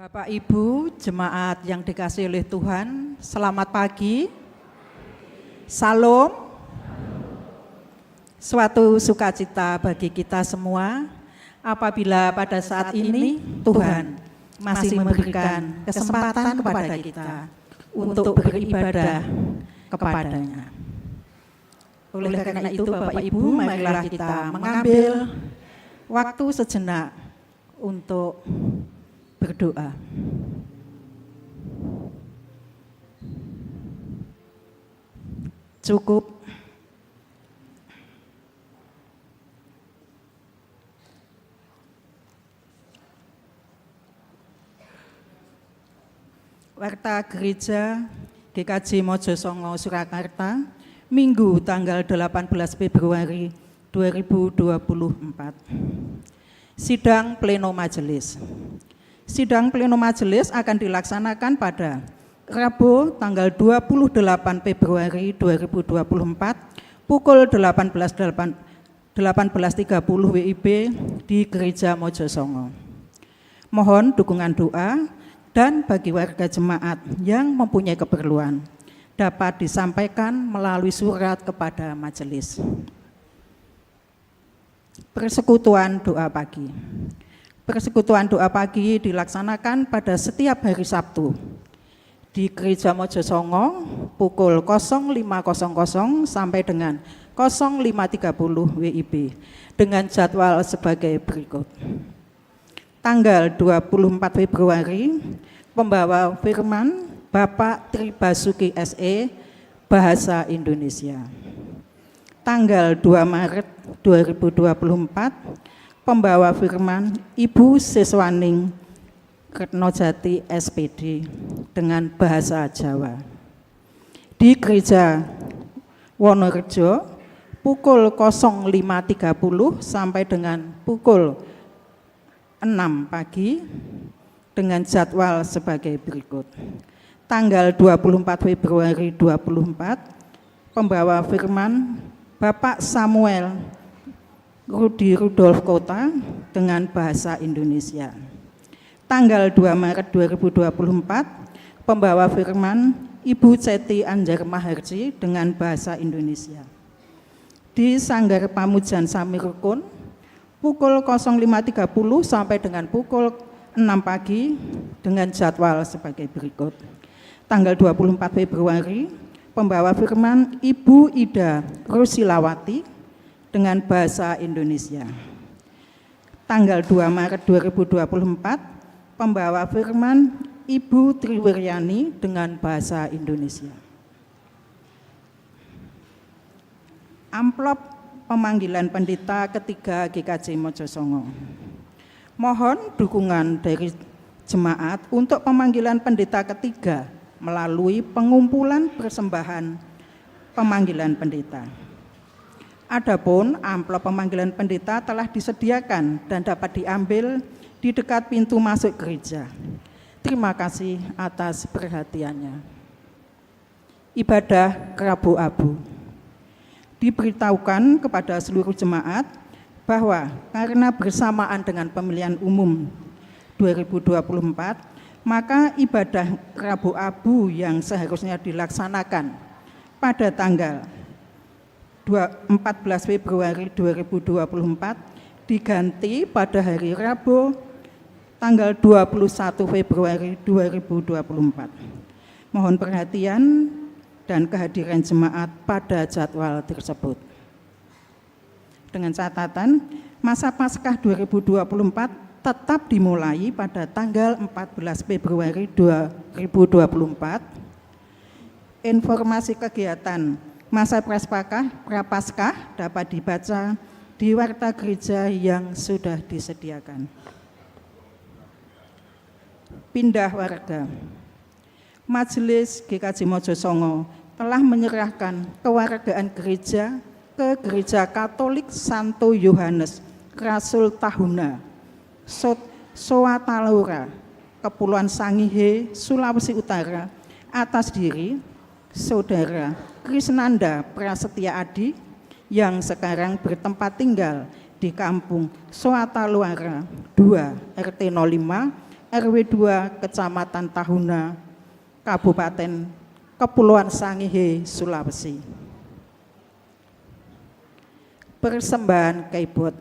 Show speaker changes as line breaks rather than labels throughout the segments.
Bapak Ibu, jemaat yang dikasihi oleh Tuhan, selamat pagi. Salam. Suatu sukacita bagi kita semua apabila pada saat ini Tuhan masih memberikan kesempatan kepada kita untuk beribadah kepadanya. Oleh karena itu Bapak Ibu, marilah kita mengambil waktu sejenak untuk berdoa. Cukup Warta Gereja GKJ Mojosongo Surakarta, Minggu tanggal 18 Februari 2024. Sidang Pleno Majelis. Sidang Pleno Majelis akan dilaksanakan pada Rabu tanggal 28 Februari 2024 pukul 18.30 WIB di Gereja Mojosongo. Mohon dukungan doa dan bagi warga jemaat yang mempunyai keperluan dapat disampaikan melalui surat kepada majelis. Persekutuan doa pagi. Persekutuan doa pagi dilaksanakan pada setiap hari Sabtu di Gereja Mojosongo pukul 05.00 sampai dengan 05.30 WIB dengan jadwal sebagai berikut. Tanggal 24 Februari, pembawa firman Bapak Tri Basuki SE, Bahasa Indonesia. Tanggal 2 Maret 2024, pembawa firman Ibu Siswaning Retnojati SPD dengan bahasa Jawa. Di Gereja Wonorejo pukul 05.30 sampai dengan pukul 6 pagi dengan jadwal sebagai berikut. Tanggal 24 Februari 2024, pembawa firman Bapak Samuel Rudi Rudolf Kota dengan bahasa Indonesia. Tanggal 2 Maret 2024, pembawa firman Ibu Ceti Anjar Maharji dengan bahasa Indonesia. Di Sanggar Pamujan Samirukun, pukul 05.30 sampai dengan pukul 6 pagi dengan jadwal sebagai berikut. Tanggal 24 Februari, pembawa firman Ibu Ida Rusilawati dengan bahasa Indonesia. Tanggal 2 Maret 2024, pembawa firman Ibu Triwiryani dengan bahasa Indonesia. Amplop pemanggilan pendeta ketiga GKJ Mojosongo. Mohon dukungan dari jemaat untuk pemanggilan pendeta ketiga melalui pengumpulan persembahan pemanggilan pendeta. Adapun amplop pemanggilan pendeta telah disediakan dan dapat diambil di dekat pintu masuk gereja. Terima kasih atas perhatiannya. Ibadah Rabu Abu. Diberitahukan kepada seluruh jemaat bahwa karena bersamaan dengan pemilihan umum 2024, maka ibadah Rabu Abu yang seharusnya dilaksanakan pada tanggal 14 Februari 2024 diganti pada hari Rabu tanggal 21 Februari 2024. Mohon perhatian dan kehadiran jemaat pada jadwal tersebut. Dengan catatan, masa Paskah 2024 tetap dimulai pada tanggal 14 Februari 2024. Informasi kegiatan masa Prapaskah dapat dibaca di Warta Gereja yang sudah disediakan. Pindah warga. Majelis GKJ Mojosongo telah menyerahkan kewargaan gereja ke Gereja Katolik Santo Yohanes Rasul Tahuna, Soatalora, Kepulauan Sangihe, Sulawesi Utara, atas diri Saudara Krisnanda Prasetya Adi yang sekarang bertempat tinggal di Kampung Soataluara 2 RT 05 RW 2 Kecamatan Tahuna, Kabupaten Kepulauan Sangihe, Sulawesi. Persembahan keyboard.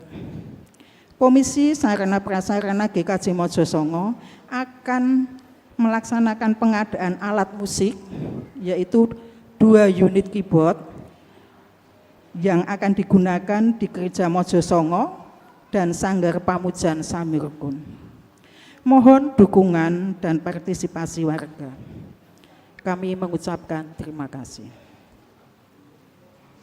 Komisi Sarana Prasarana GKJ Mojosongo akan melaksanakan pengadaan alat musik, yaitu 2 unit keyboard yang akan digunakan di Gereja Mojosongo dan Sanggar Pamujan Samirukun. Mohon dukungan dan partisipasi warga. Kami mengucapkan terima kasih.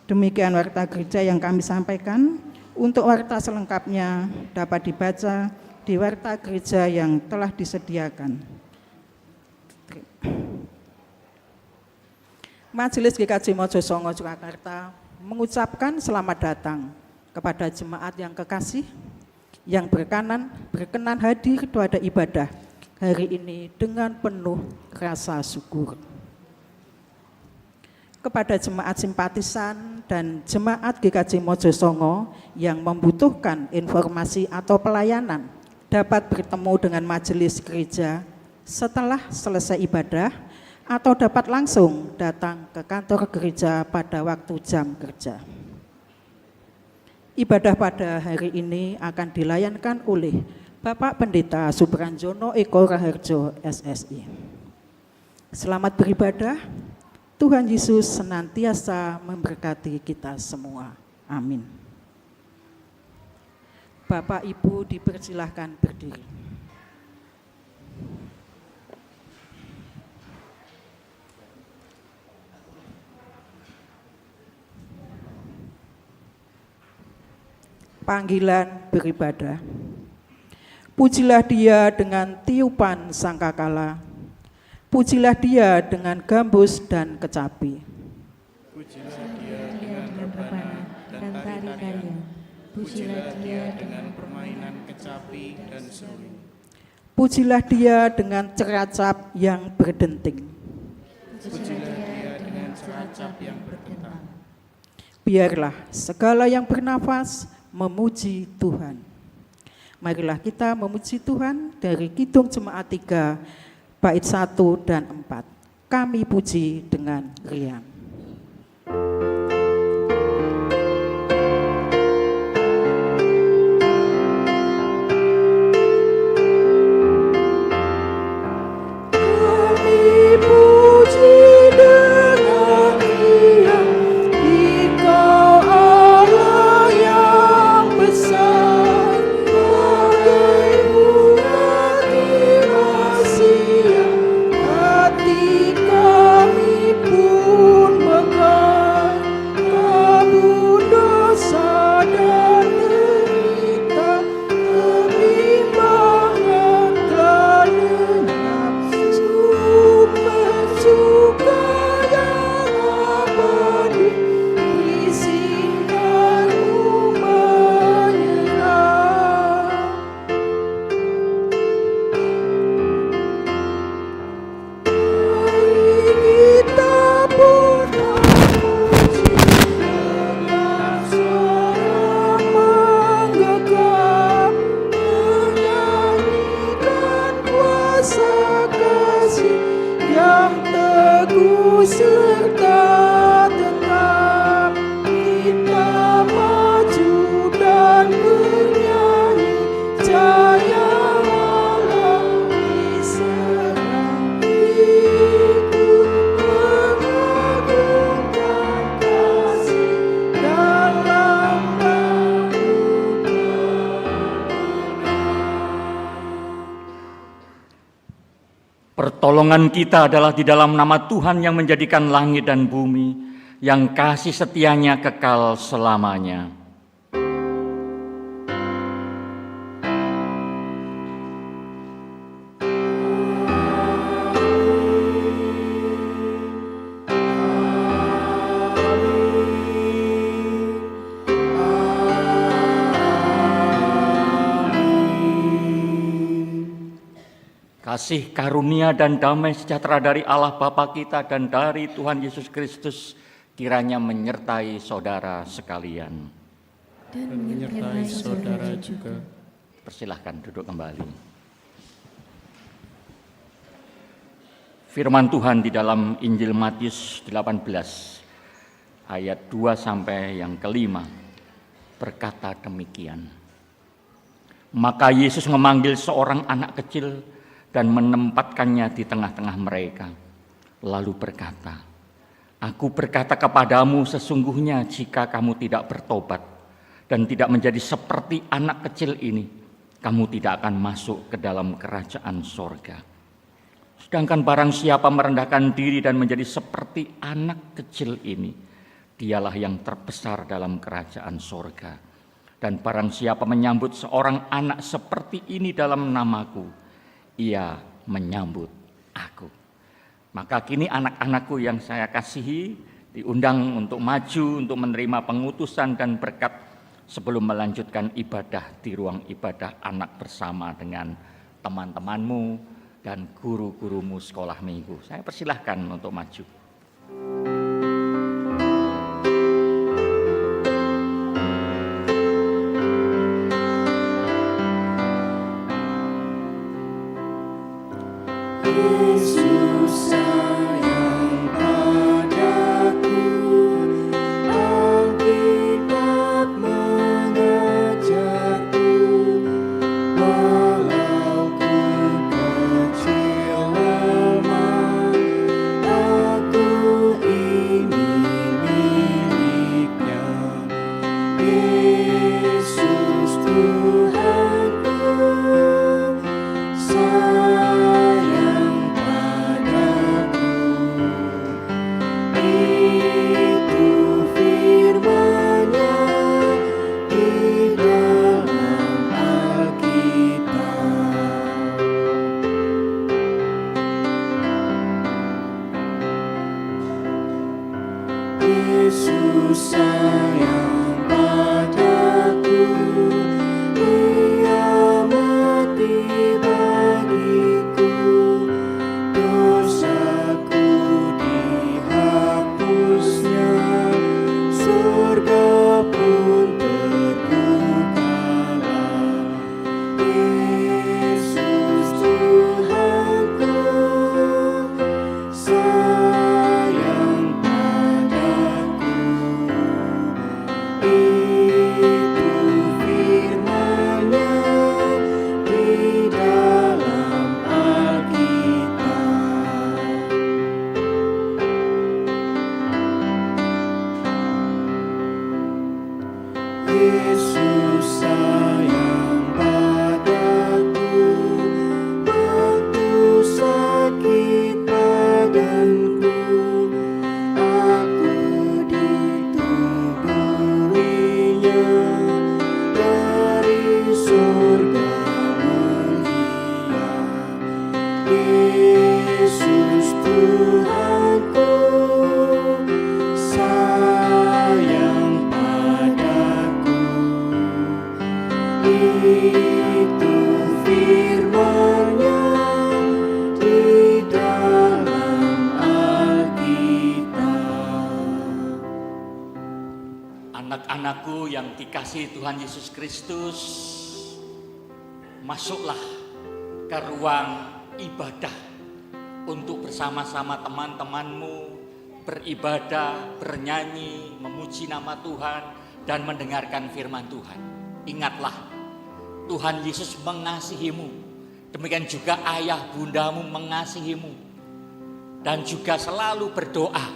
Demikian warta gereja yang kami sampaikan. Untuk warta selengkapnya dapat dibaca di warta gereja yang telah disediakan. Majelis GKJ Mojosongo Surakarta mengucapkan selamat datang kepada jemaat yang kekasih yang berkenan hadir pada ibadah hari ini dengan penuh rasa syukur. Kepada jemaat simpatisan dan jemaat GKJ Mojosongo yang membutuhkan informasi atau pelayanan dapat bertemu dengan majelis gereja setelah selesai ibadah atau dapat langsung datang ke kantor gereja pada waktu jam kerja. Ibadah pada hari ini akan dilayankan oleh Bapak Pendeta Subranjono Eko Raharjo SSI. Selamat beribadah. Tuhan Yesus senantiasa memberkati kita semua. Amin. Bapak Ibu dipersilahkan berdiri. Panggilan beribadah. Pujilah Dia dengan tiupan sangkakala. Pujilah Dia dengan gambus dan kecapi.
Pujilah Dia dengan rebana dan tari-tarian. Pujilah Dia dengan permainan kecapi dan seruling.
Pujilah Dia dengan ceracap yang berdenting.
Pujilah Dia dengan ceracap yang berdenting.
Biarlah segala yang bernafas memuji Tuhan. Marilah kita memuji Tuhan dari Kidung Jemaat 3 bait 1 dan 4. Kami puji dengan riang.
Pertolongan kita adalah di dalam nama Tuhan yang menjadikan langit dan bumi, yang kasih setianya kekal selamanya. Kasih karunia dan damai sejahtera dari Allah Bapa kita dan dari Tuhan Yesus Kristus kiranya menyertai saudara sekalian.
Dan menyertai saudara juga.
Persilahkan duduk kembali. Firman Tuhan di dalam Injil Matius 18 ayat 2 sampai yang kelima berkata demikian. Maka Yesus memanggil seorang anak kecil dan menempatkannya di tengah-tengah mereka. Lalu berkata, Aku berkata kepadamu, sesungguhnya jika kamu tidak bertobat dan tidak menjadi seperti anak kecil ini, kamu tidak akan masuk ke dalam kerajaan sorga. Sedangkan barang siapa merendahkan diri dan menjadi seperti anak kecil ini, dialah yang terbesar dalam kerajaan sorga. Dan barang siapa menyambut seorang anak seperti ini dalam namaku, ia menyambut aku. Maka kini anak-anakku yang saya kasihi diundang untuk maju untuk menerima pengutusan dan berkat sebelum melanjutkan ibadah di ruang ibadah anak bersama dengan teman-temanmu dan guru-gurumu sekolah minggu. Saya persilahkan untuk maju.
Yesus sayang padaku, Alkitab mengajarku, walau ku kecil lemah, aku ini miliknya. Yesus Tuhanku, sayang padaku, itu firman-Nya di dalam Alkitab. Yesus sayang padaku, Ia mati bagiku, dosaku dihapusnya, surga pun terbukalah. Yesus Tuhanku, sayang padaku, itu firman-Nya di dalam Alkitab. Yesus sayang padaku, waktu sakit badanku, aku ditubuhinya dari surga mulia. Yesus Tuhanku, sayang padaku, itu firman-Nya di dalam Alkitab.
Anak-anakku yang dikasihi Tuhan Yesus Kristus, masuklah ke ruang ibadah untuk bersama-sama teman-temanmu beribadah, bernyanyi, memuji nama Tuhan, dan mendengarkan firman Tuhan. Ingatlah, Tuhan Yesus mengasihimu, demikian juga ayah bundamu mengasihimu, dan juga selalu berdoa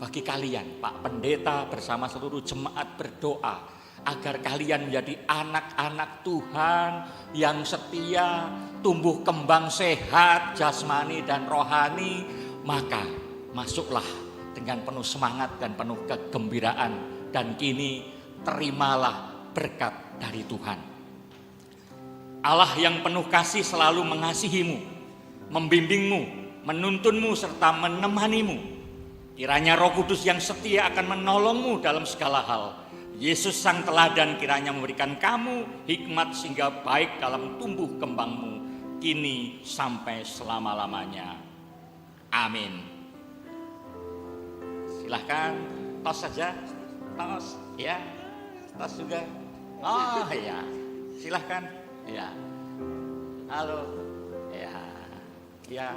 bagi kalian. Pak Pendeta bersama seluruh jemaat berdoa agar kalian menjadi anak-anak Tuhan yang setia, tumbuh kembang sehat jasmani dan rohani. Maka masuklah dengan penuh semangat dan penuh kegembiraan, dan kini terimalah berkat dari Tuhan. Allah yang penuh kasih selalu mengasihimu, membimbingmu, menuntunmu serta menemanimu. Kiranya Roh Kudus yang setia akan menolongmu dalam segala hal. Yesus Sang Teladan kiranya memberikan kamu hikmat sehingga baik dalam tumbuh kembangmu kini sampai selama-lamanya. Amin. Silahkan tos saja, tos ya, tos juga. Oh ya, silahkan ya. Halo, ya, ya,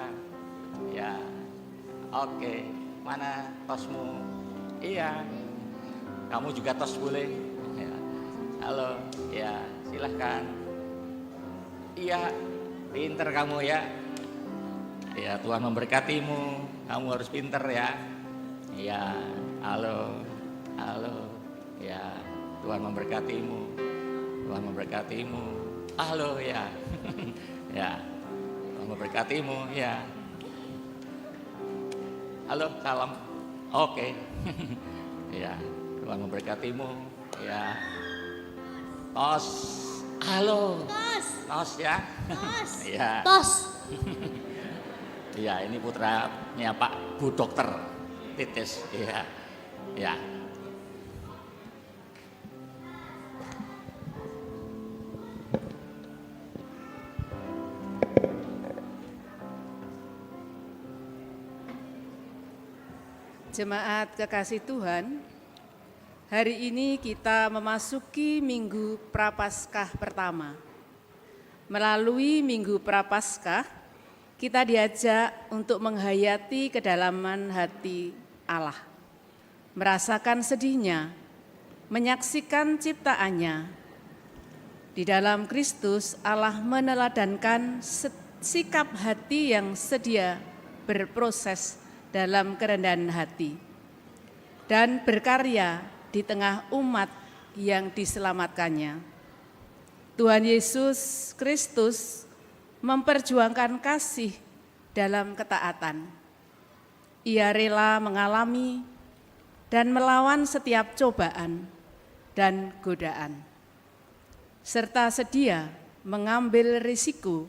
ya. Oke, mana tosmu? Iya, kamu juga tos boleh. Ya. Halo, ya silahkan. Iya, pinter kamu ya. Ya Tuhan memberkatimu, kamu harus pinter ya. Iya, halo, ya Tuhan memberkatimu, Tuhan memberkatimu. Halo ya, ya Tuhan memberkatimu ya. Halo, salam. Oke. Ya, Tuhan memberkatimu. Ya. Tos. Halo. Tos ya. Ya.
Tos.
Ya, ini putranya Pak Bu Dokter Titis. Ya. Ya.
Jemaat kekasih Tuhan, hari ini kita memasuki Minggu Prapaskah pertama. Melalui Minggu Prapaskah, kita diajak untuk menghayati kedalaman hati Allah, merasakan sedihnya, menyaksikan ciptaannya. Di dalam Kristus, Allah meneladankan sikap hati yang sedia berproses dalam kerendahan hati dan berkarya di tengah umat yang diselamatkannya. Tuhan Yesus Kristus memperjuangkan kasih dalam ketaatan. Ia rela mengalami dan melawan setiap cobaan dan godaan, serta sedia mengambil risiko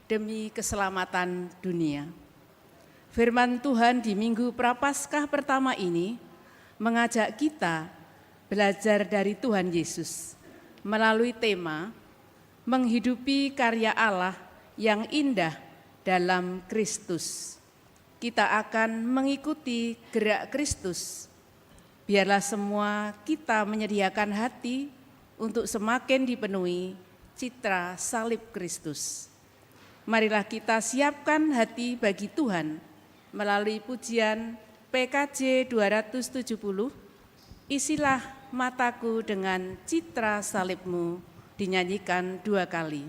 demi keselamatan dunia. Firman Tuhan di Minggu Prapaskah pertama ini mengajak kita belajar dari Tuhan Yesus melalui tema menghidupi karya Allah yang indah dalam Kristus. Kita akan mengikuti gerak Kristus. Biarlah semua kita menyediakan hati untuk semakin dipenuhi citra salib Kristus. Marilah kita siapkan hati bagi Tuhan melalui pujian PKJ 270, isilah mataku dengan citra salibmu, dinyanyikan 2 kali.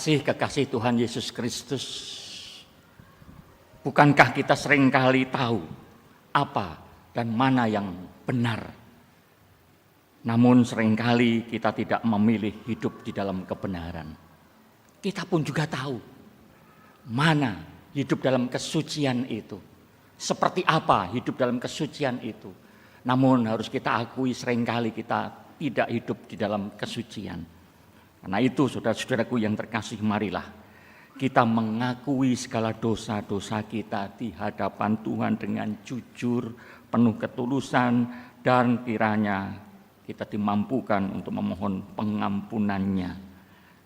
Kekasih Tuhan Yesus Kristus, bukankah kita seringkali tahu apa dan mana yang benar? Namun seringkali kita tidak memilih hidup di dalam kebenaran. Kita pun juga tahu mana hidup dalam kesucian itu, seperti apa hidup dalam kesucian itu. Namun harus kita akui seringkali kita tidak hidup di dalam kesucian. Karena itu saudara-saudaraku yang terkasih, marilah kita mengakui segala dosa-dosa kita di hadapan Tuhan dengan jujur, penuh ketulusan, dan kiranya kita dimampukan untuk memohon pengampunannya.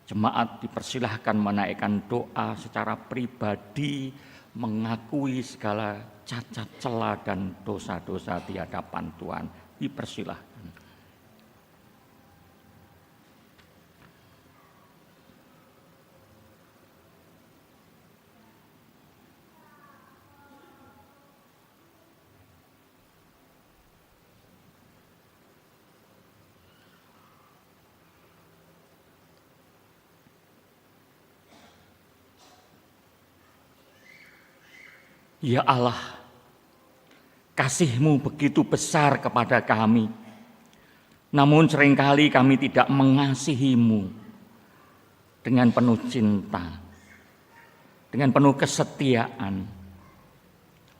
Jemaat dipersilahkan menaikkan doa secara pribadi, mengakui segala cacat celah dan dosa-dosa di hadapan Tuhan. Dipersilahkan. Ya Allah, kasih-Mu begitu besar kepada kami, namun seringkali kami tidak mengasihi-Mu dengan penuh cinta, dengan penuh kesetiaan.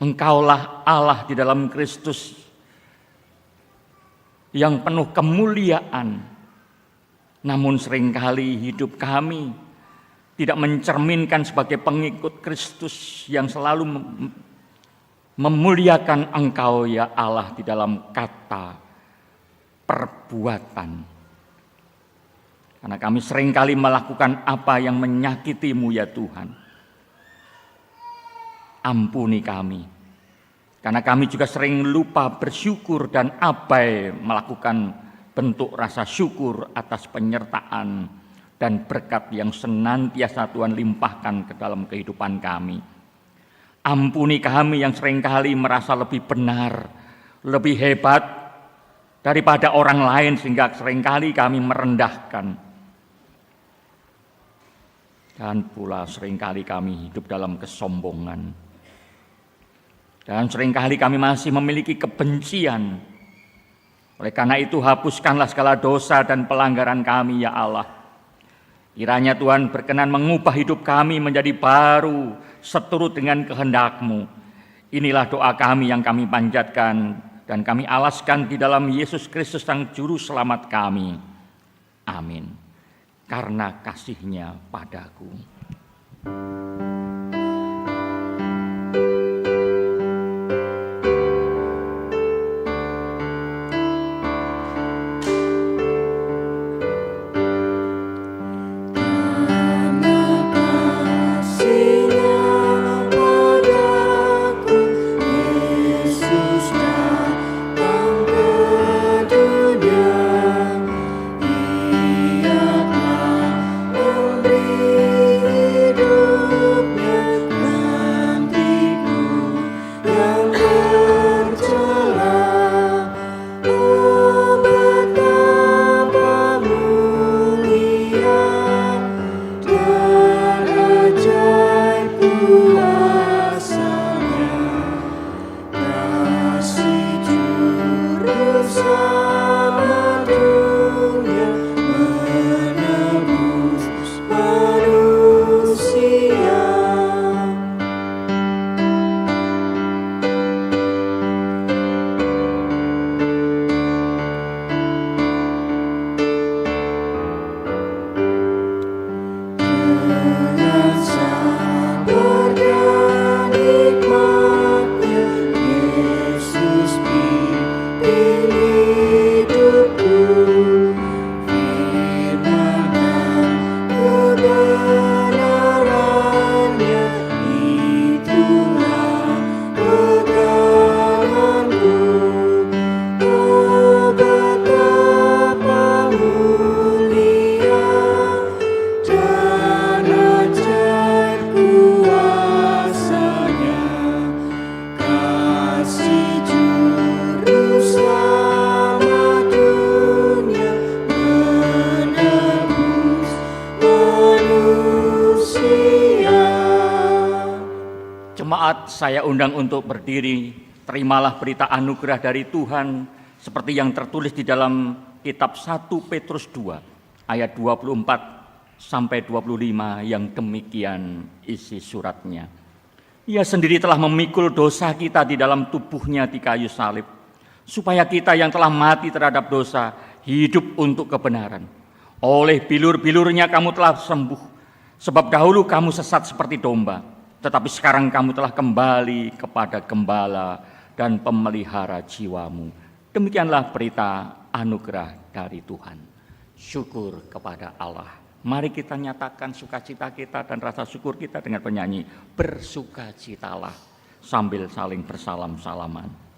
Engkaulah Allah di dalam Kristus yang penuh kemuliaan, namun seringkali hidup kami tidak mencerminkan sebagai pengikut Kristus yang selalu memuliakan Engkau ya Allah di dalam kata, perbuatan. Karena kami seringkali melakukan apa yang menyakiti-Mu ya Tuhan. Ampuni kami. Karena kami juga sering lupa bersyukur dan abai melakukan bentuk rasa syukur atas penyertaan dan berkat yang senantiasa Tuhan limpahkan ke dalam kehidupan kami. Ampuni kami yang seringkali merasa lebih benar, lebih hebat daripada orang lain sehingga seringkali kami merendahkan. Dan pula seringkali kami hidup dalam kesombongan. Dan seringkali kami masih memiliki kebencian. Oleh karena itu hapuskanlah segala dosa dan pelanggaran kami ya Allah. Kiranya Tuhan berkenan mengubah hidup kami menjadi baru seturut dengan kehendak-Mu. Inilah doa kami yang kami panjatkan dan kami alaskan di dalam Yesus Kristus Sang Juru Selamat kami. Amin. Karena kasih-Nya padaku. Saya undang untuk berdiri, terimalah berita anugerah dari Tuhan seperti yang tertulis di dalam kitab 1 Petrus 2 ayat 24 sampai 25 yang demikian isi suratnya. Ia sendiri telah memikul dosa kita di dalam tubuhnya di kayu salib, supaya kita yang telah mati terhadap dosa hidup untuk kebenaran. Oleh bilur-bilurnya kamu telah sembuh, Sebab dahulu kamu sesat seperti domba, tetapi sekarang kamu telah kembali kepada gembala dan pemelihara jiwamu. Demikianlah berita anugerah dari Tuhan. Syukur kepada Allah. Mari kita nyatakan sukacita kita dan rasa syukur kita dengan penyanyi bersukacitalah sambil saling bersalam-salaman.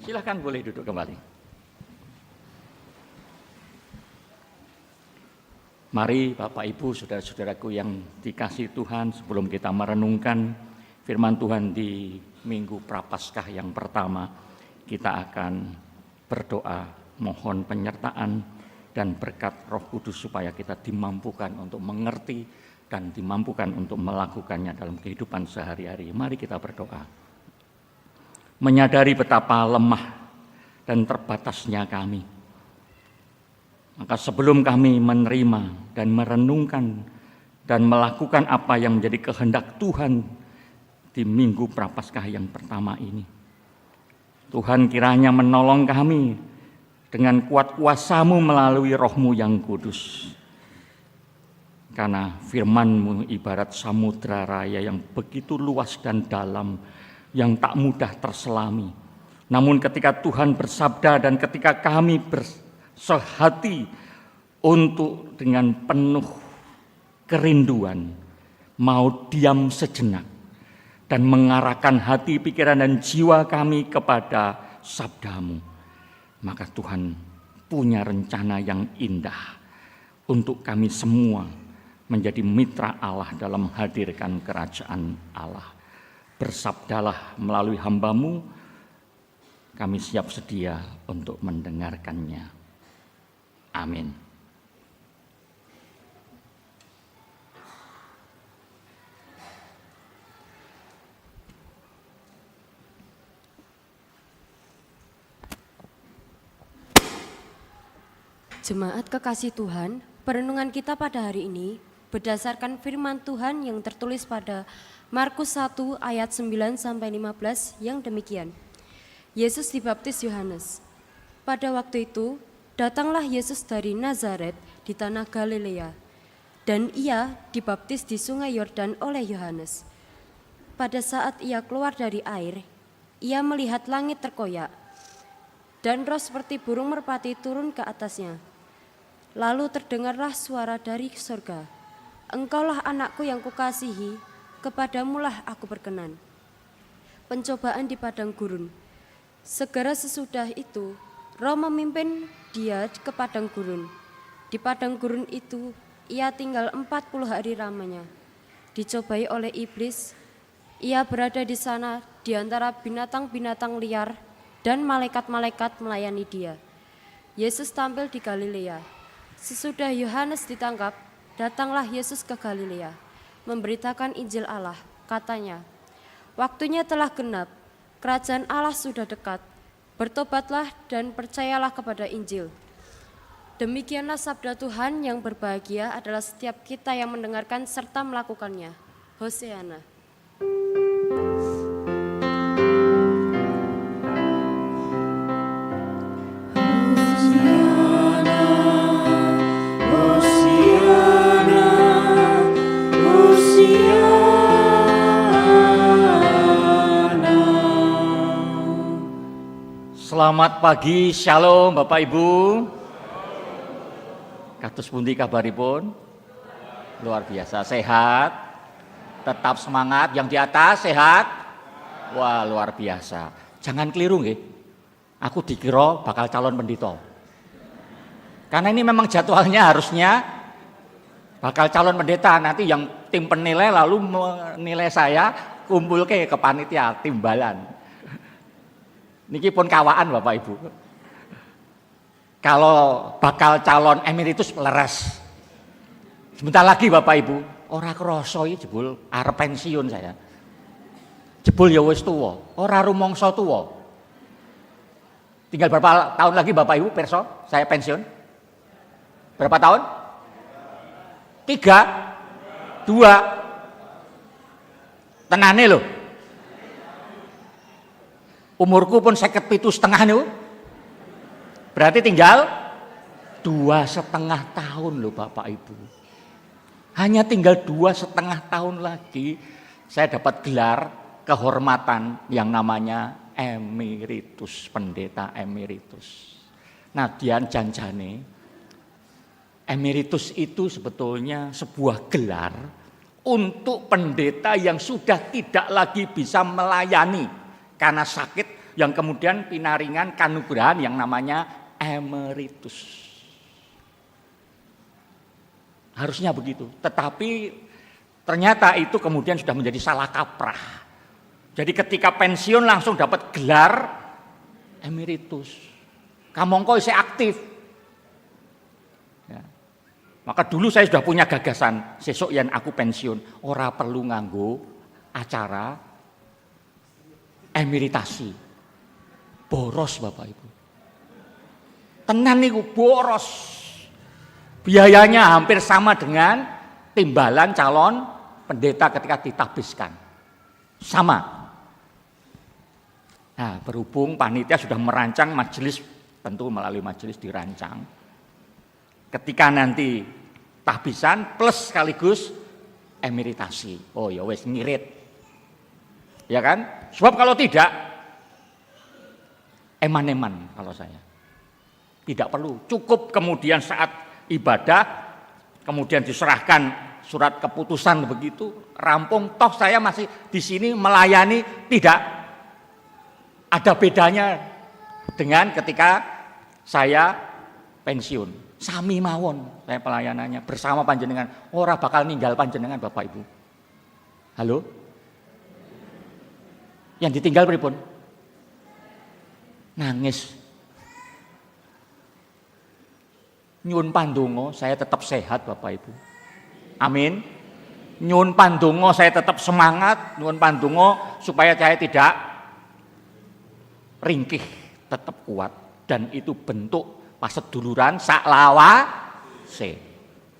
Silakan boleh duduk kembali. Mari Bapak Ibu, saudara-saudaraku yang dikasihi Tuhan, sebelum kita merenungkan firman Tuhan di Minggu Prapaskah yang pertama, kita akan berdoa mohon penyertaan dan berkat Roh Kudus supaya kita dimampukan untuk mengerti dan dimampukan untuk melakukannya dalam kehidupan sehari-hari. Mari kita berdoa. Menyadari betapa lemah dan terbatasnya kami. Maka sebelum kami menerima dan merenungkan dan melakukan apa yang menjadi kehendak Tuhan di Minggu Prapaskah yang pertama ini, Tuhan kiranya menolong kami dengan kuat kuasa-Mu melalui Roh-Mu yang kudus. Karena firman-Mu ibarat samudra raya yang begitu luas dan dalam, yang tak mudah terselami. Namun ketika Tuhan bersabda dan ketika kami sehati untuk dengan penuh kerinduan mau diam sejenak dan mengarahkan hati, pikiran, dan jiwa kami kepada sabda-Mu, maka Tuhan punya rencana yang indah untuk kami semua menjadi mitra Allah dalam menghadirkan kerajaan Allah. Bersabdalah melalui hamba-Mu, kami siap sedia untuk mendengarkannya. Amin.
Jemaat kekasih Tuhan, perenungan kita pada hari ini berdasarkan firman Tuhan yang tertulis pada Markus 1 ayat 9-15 yang demikian. Yesus dibaptis Yohanes. Pada waktu itu, datanglah Yesus dari Nazaret di tanah Galilea, dan ia dibaptis di sungai Yordan oleh Yohanes. Pada saat ia keluar dari air, ia melihat langit terkoyak, dan roh seperti burung merpati turun ke atasnya. Lalu terdengarlah suara dari surga, "Engkaulah anakku yang kukasihi, kepadamulah aku berkenan." Pencobaan di padang gurun. Segera sesudah itu, roh memimpin dia ke padang gurun. Di padang gurun itu, ia tinggal 40 hari lamanya. Dicobai oleh iblis, ia berada di sana di antara binatang-binatang liar dan malaikat-malaikat melayani Dia. Yesus tampil di Galilea. Sesudah Yohanes ditangkap, datanglah Yesus ke Galilea, memberitakan Injil Allah. Katanya, "Waktunya telah genap, kerajaan Allah sudah dekat. Bertobatlah dan percayalah kepada Injil." Demikianlah sabda Tuhan, yang berbahagia adalah setiap kita yang mendengarkan serta melakukannya. Hosiana.
Selamat pagi, shalom Bapak Ibu. Kados pundi kabaripun? Luar biasa, sehat, tetap semangat, yang di atas sehat. Wah, luar biasa. Jangan keliru nggih. Aku dikira bakal calon pendeta. Karena ini memang jadwalnya harusnya bakal calon pendeta, nanti yang tim penilai lalu menilai saya, kumpul ke panitia timbalan. Niki pun kawaan Bapak Ibu. Kalau bakal calon emeritus leres. Sebentar lagi Bapak Ibu, ora krasa iki jebul arep pensiun saya. Jebul ya wis tuwa, ora rumangsa tuwa. Tinggal berapa tahun lagi Bapak Ibu pirsa saya pensiun? Berapa tahun? 3, 2. Tenane lho. Umurku pun 57,5 nih. Berarti tinggal 2,5 tahun loh Bapak Ibu. Hanya tinggal 2,5 tahun lagi saya dapat gelar kehormatan yang namanya emeritus, pendeta emeritus. Nah, dian janjane emeritus itu sebetulnya sebuah gelar untuk pendeta yang sudah tidak lagi bisa melayani karena sakit, yang kemudian pinaringan kanugrahan yang namanya emeritus. Harusnya begitu, tetapi ternyata itu kemudian sudah menjadi salah kaprah. Jadi ketika pensiun langsung dapat gelar emeritus. Kamangka isih aktif. Ya. Maka dulu saya sudah punya gagasan, sesuk yen aku pensiun ora perlu nganggo acara emeritasi. Boros Bapak Ibu. Tenan niku boros. Biayanya hampir sama dengan timbalan calon pendeta ketika ditabiskan. Sama. Nah, berhubung panitia sudah merancang majelis, tentu melalui majelis dirancang. Ketika nanti tahbisan plus sekaligus emeritasi. Oh ya wis ngirit. Ya kan? Sebab kalau tidak, eman-eman kalau saya. Tidak perlu, cukup kemudian saat ibadah, kemudian diserahkan surat keputusan begitu, rampung, toh saya masih di sini melayani, tidak ada bedanya dengan ketika saya pensiun. Sami mawon saya pelayanannya bersama panjenengan, ora bakal ninggal panjenengan Bapak Ibu. Halo? Yang ditinggal pripun? Nangis. Nyuwun pandonga saya tetap sehat Bapak Ibu. Amin. Nyuwun pandonga saya tetap semangat, nyuwun pandonga supaya saya tidak ringkih, tetap kuat, dan itu bentuk paseduluran saklawase.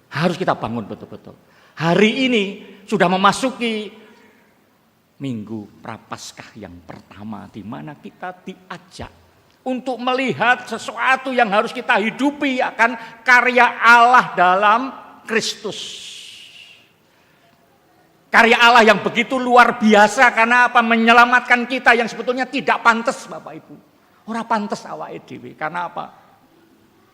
Harus kita bangun betul-betul. Hari ini sudah memasuki Minggu Prapaskah yang pertama, di mana kita diajak untuk melihat sesuatu yang harus kita hidupi akan karya Allah dalam Kristus. Karya Allah yang begitu luar biasa, karena apa? Menyelamatkan kita yang sebetulnya tidak pantas Bapak Ibu. Ora pantas awake dhewe. Karena apa?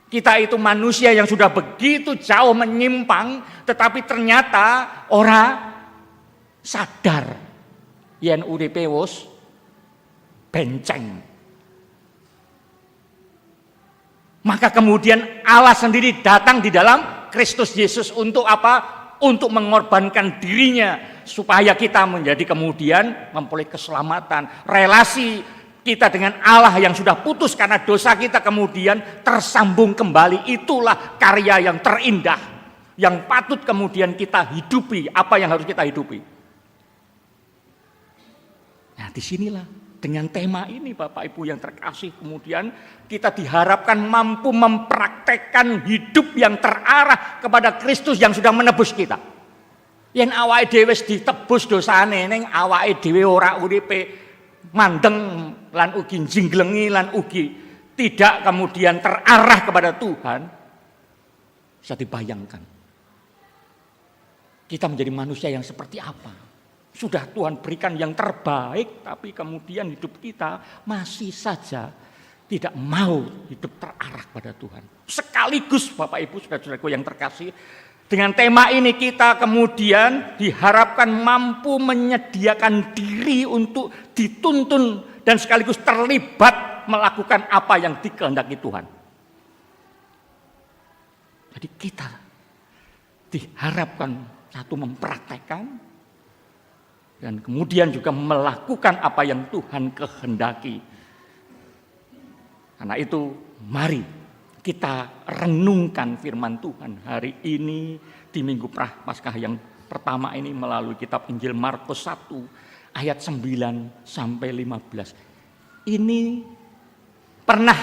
Kita itu manusia yang sudah begitu jauh menyimpang, tetapi ternyata ora sadar yen uripe wis benceng. Maka kemudian Allah sendiri datang di dalam Kristus Yesus untuk apa? Untuk mengorbankan dirinya supaya kita menjadi kemudian memperoleh keselamatan, relasi Kita dengan Allah yang sudah putus karena dosa kita kemudian tersambung kembali. Itulah karya yang terindah, yang patut kemudian kita hidupi. Apa yang harus kita hidupi? Nah, disinilah dengan tema ini Bapak Ibu yang terkasih, kemudian kita diharapkan mampu mempraktekkan hidup yang terarah kepada Kristus yang sudah menebus kita. Yen awake dhewe wis ditebus dosane, ning awake dhewe ora uripe mandeng lan ugi jinglengi lan ugi tidak kemudian terarah kepada Tuhan, bisa dibayangkan kita menjadi manusia yang seperti apa. Sudah Tuhan berikan yang terbaik, tapi kemudian hidup kita masih saja tidak mau hidup terarah pada Tuhan. Sekaligus Bapak Ibu saudara-saudaraku yang terkasih, dengan tema ini kita kemudian diharapkan mampu menyediakan diri untuk dituntun dan sekaligus terlibat melakukan apa yang dikehendaki Tuhan. Jadi kita diharapkan satu mempraktekkan dan kemudian juga melakukan apa yang Tuhan kehendaki. Karena itu mari kita renungkan firman Tuhan hari ini di Minggu Prapaskah yang pertama ini melalui kitab Injil Markus 1 ayat 9 sampai 15. Ini pernah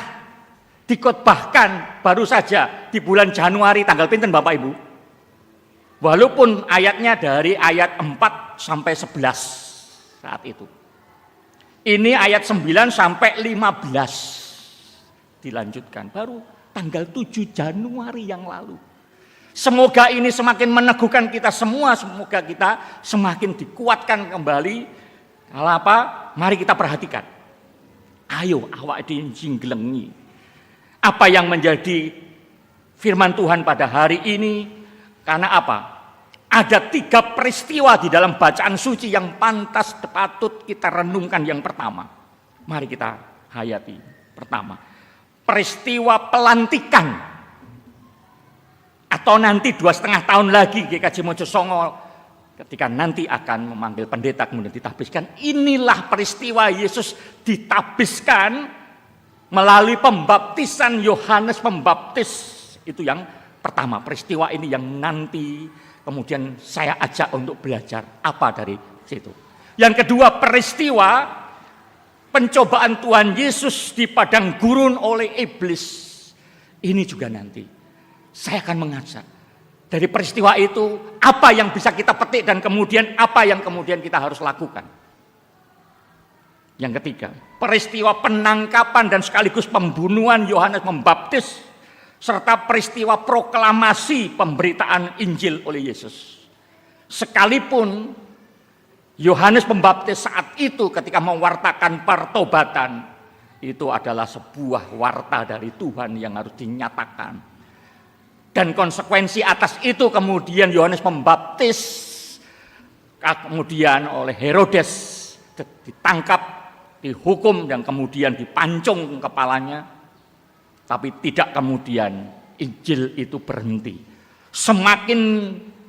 dikhotbahkan baru saja di bulan Januari tanggal pinten Bapak Ibu? Walaupun ayatnya dari ayat 4 sampai 11 saat itu. Ini ayat 9 sampai 15 dilanjutkan baru tanggal 7 Januari yang lalu. Semoga ini semakin meneguhkan kita semua, semoga kita semakin dikuatkan kembali. Kalau apa? Mari kita perhatikan. Ayo awak dijinggelengi. Apa yang menjadi firman Tuhan pada hari ini? Karena apa? Ada 3 peristiwa di dalam bacaan suci yang pantas patut kita renungkan. Yang pertama, mari kita hayati. Pertama, peristiwa pelantikan, atau nanti 2,5 tahun lagi GKJ Mojosongo ketika nanti akan memanggil pendeta kemudian ditabiskan. Inilah peristiwa Yesus ditabiskan melalui pembaptisan Yohanes Pembaptis. Itu yang pertama, peristiwa ini yang nanti kemudian saya ajak untuk belajar apa dari situ. Yang kedua, peristiwa pencobaan Tuhan Yesus di padang gurun oleh iblis. Ini juga nanti saya akan mengajak dari peristiwa itu apa yang bisa kita petik dan kemudian apa yang kemudian kita harus lakukan. Yang ketiga, peristiwa penangkapan dan sekaligus pembunuhan Yohanes Pembaptis serta peristiwa proklamasi pemberitaan Injil oleh Yesus. Sekalipun Yohanes Pembaptis saat itu ketika mewartakan pertobatan, itu adalah sebuah warta dari Tuhan yang harus dinyatakan. Dan konsekuensi atas itu kemudian Yohanes Pembaptis kemudian oleh Herodes ditangkap, dihukum dan kemudian dipancung kepalanya. Tapi tidak kemudian Injil itu berhenti. Semakin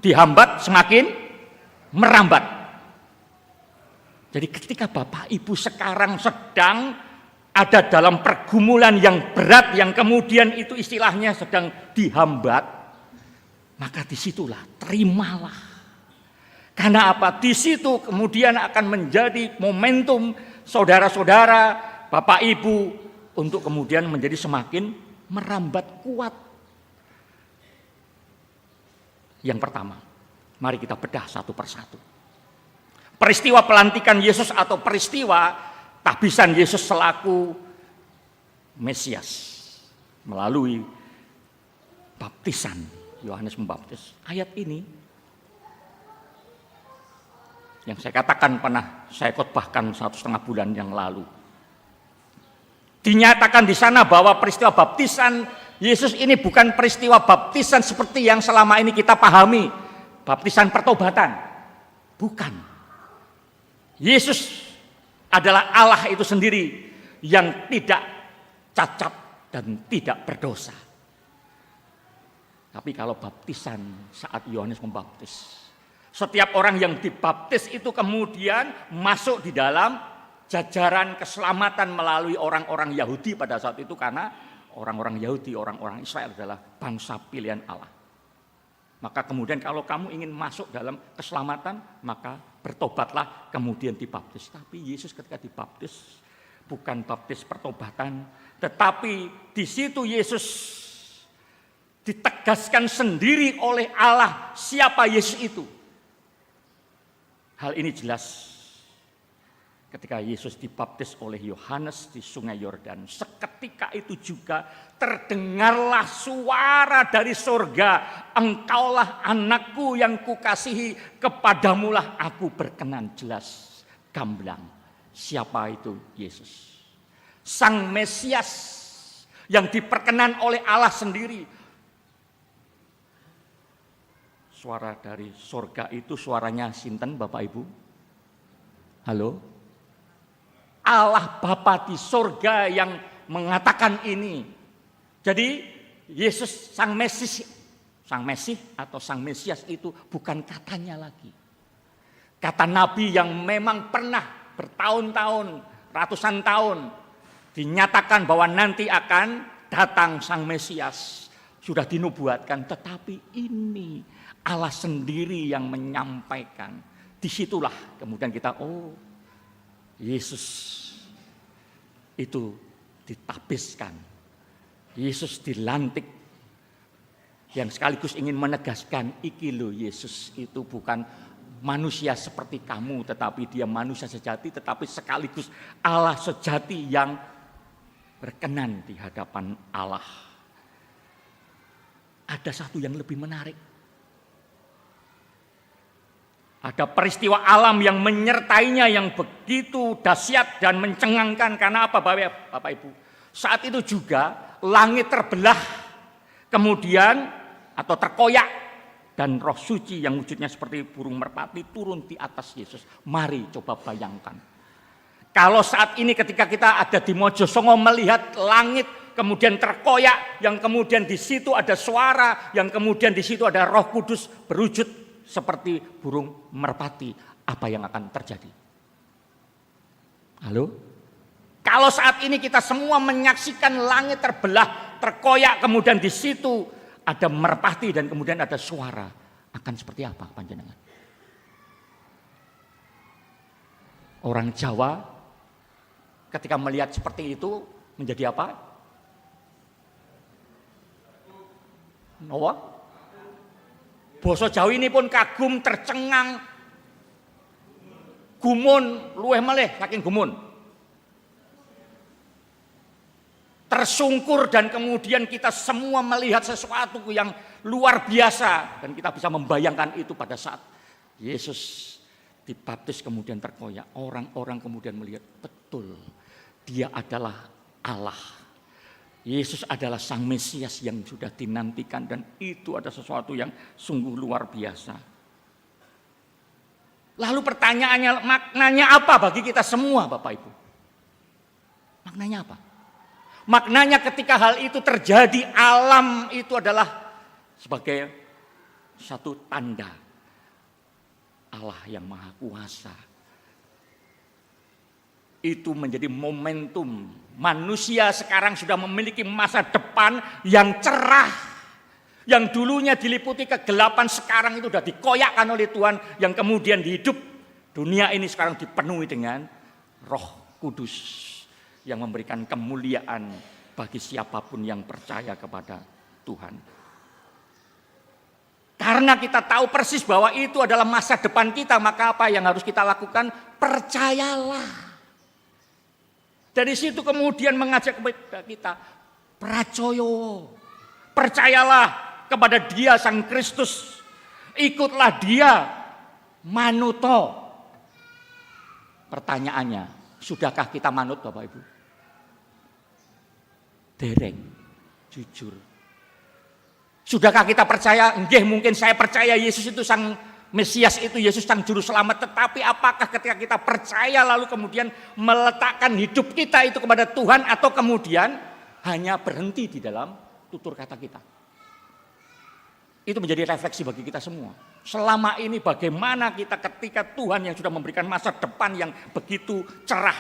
dihambat, semakin merambat. Jadi ketika Bapak Ibu sekarang sedang ada dalam pergumulan yang berat, yang kemudian itu istilahnya sedang dihambat, maka disitulah terimalah. Karena apa? Di situ kemudian akan menjadi momentum saudara-saudara, Bapak Ibu untuk kemudian menjadi semakin merambat kuat. Yang pertama, mari kita bedah satu persatu. Peristiwa pelantikan Yesus atau peristiwa tahbisan Yesus selaku Mesias melalui baptisan Yohanes Pembaptis. Ayat ini yang saya katakan pernah saya khotbahkan 1,5 bulan yang lalu. Dinyatakan di sana bahwa peristiwa baptisan Yesus ini bukan peristiwa baptisan seperti yang selama ini kita pahami, baptisan pertobatan. Bukan. Yesus adalah Allah itu sendiri yang tidak cacat dan tidak berdosa. Tapi kalau baptisan saat Yohanes Pembaptis, setiap orang yang dibaptis itu kemudian masuk di dalam jajaran keselamatan melalui orang-orang Yahudi pada saat itu, karena orang-orang Yahudi, orang-orang Israel adalah bangsa pilihan Allah. Maka kemudian kalau kamu ingin masuk dalam keselamatan, maka bertobatlah kemudian dibaptis. Tapi Yesus ketika dibaptis bukan baptis pertobatan, tetapi di situ Yesus ditegaskan sendiri oleh Allah siapa Yesus itu. Hal ini jelas ketika Yesus dibaptis oleh Yohanes di Sungai Yordan. Seketika itu juga terdengarlah suara dari surga, engkaulah anakku yang kukasihi, kepadamulah aku berkenan. Jelas gamblang siapa itu Yesus, Sang Mesias yang diperkenan oleh Allah sendiri. Suara dari surga itu suaranya sinten Bapak Ibu? Halo? Allah Bapa di surga yang mengatakan ini. Jadi Yesus Sang Mesih atau Sang Mesias itu bukan katanya lagi. Kata Nabi yang memang pernah bertahun-tahun, ratusan tahun dinyatakan bahwa nanti akan datang Sang Mesias. Sudah dinubuatkan, tetapi ini Allah sendiri yang menyampaikan. Disitulah kemudian kita, oh Yesus itu ditabiskan, Yesus dilantik, yang sekaligus ingin menegaskan, iki loh Yesus itu bukan manusia seperti kamu, tetapi dia manusia sejati, tetapi sekaligus Allah sejati yang berkenan di hadapan Allah. Ada satu yang lebih menarik. Ada peristiwa alam yang menyertainya yang begitu dahsyat dan mencengangkan. Karena apa Bapak Ibu? Saat itu juga langit terbelah, kemudian atau terkoyak, dan Roh Suci yang wujudnya seperti burung merpati turun di atas Yesus. Mari coba bayangkan. Kalau saat ini ketika kita ada di Mojosongo melihat langit kemudian terkoyak, yang kemudian di situ ada suara, yang kemudian di situ ada Roh Kudus berwujud seperti burung merpati, apa yang akan terjadi? Halo? Kalau saat ini kita semua menyaksikan langit terbelah, terkoyak, kemudian di situ ada merpati dan kemudian ada suara, akan seperti apa panjenengan? Orang Jawa ketika melihat seperti itu menjadi apa? Noah? Basa Jawa ini pun kagum, tercengang, gumun, luweh meleh saking gumun. Tersungkur dan kemudian kita semua melihat sesuatu yang luar biasa. Dan kita bisa membayangkan itu pada saat Yesus dibaptis kemudian terkoyak. Orang-orang kemudian melihat betul dia adalah Allah. Yesus adalah Sang Mesias yang sudah dinantikan, dan itu ada sesuatu yang sungguh luar biasa. Lalu pertanyaannya, maknanya apa bagi kita semua Bapak Ibu? Maknanya apa? Maknanya ketika hal itu terjadi, alam itu adalah sebagai satu tanda Allah yang Maha Kuasa. Itu menjadi momentum manusia sekarang sudah memiliki masa depan yang cerah. Yang dulunya diliputi kegelapan, sekarang itu sudah dikoyakkan oleh Tuhan, yang kemudian hidup dunia ini sekarang dipenuhi dengan Roh Kudus yang memberikan kemuliaan bagi siapapun yang percaya kepada Tuhan. Karena kita tahu persis bahwa itu adalah masa depan kita, maka apa yang harus kita lakukan? Percayalah. Dari situ kemudian mengajak kepada kita, percaya, percayalah kepada Dia Sang Kristus, ikutlah Dia, manuto. Pertanyaannya, sudahkah kita manut Bapak Ibu? Dereng, jujur. Sudahkah kita percaya? Nggih, mungkin saya percaya Yesus itu Sang Mesias, itu Yesus Sang Juru Selamat. Tetapi apakah ketika kita percaya lalu kemudian meletakkan hidup kita itu kepada Tuhan, atau kemudian hanya berhenti di dalam tutur kata kita? Itu menjadi refleksi bagi kita semua. Selama ini bagaimana kita ketika Tuhan yang sudah memberikan masa depan yang begitu cerah,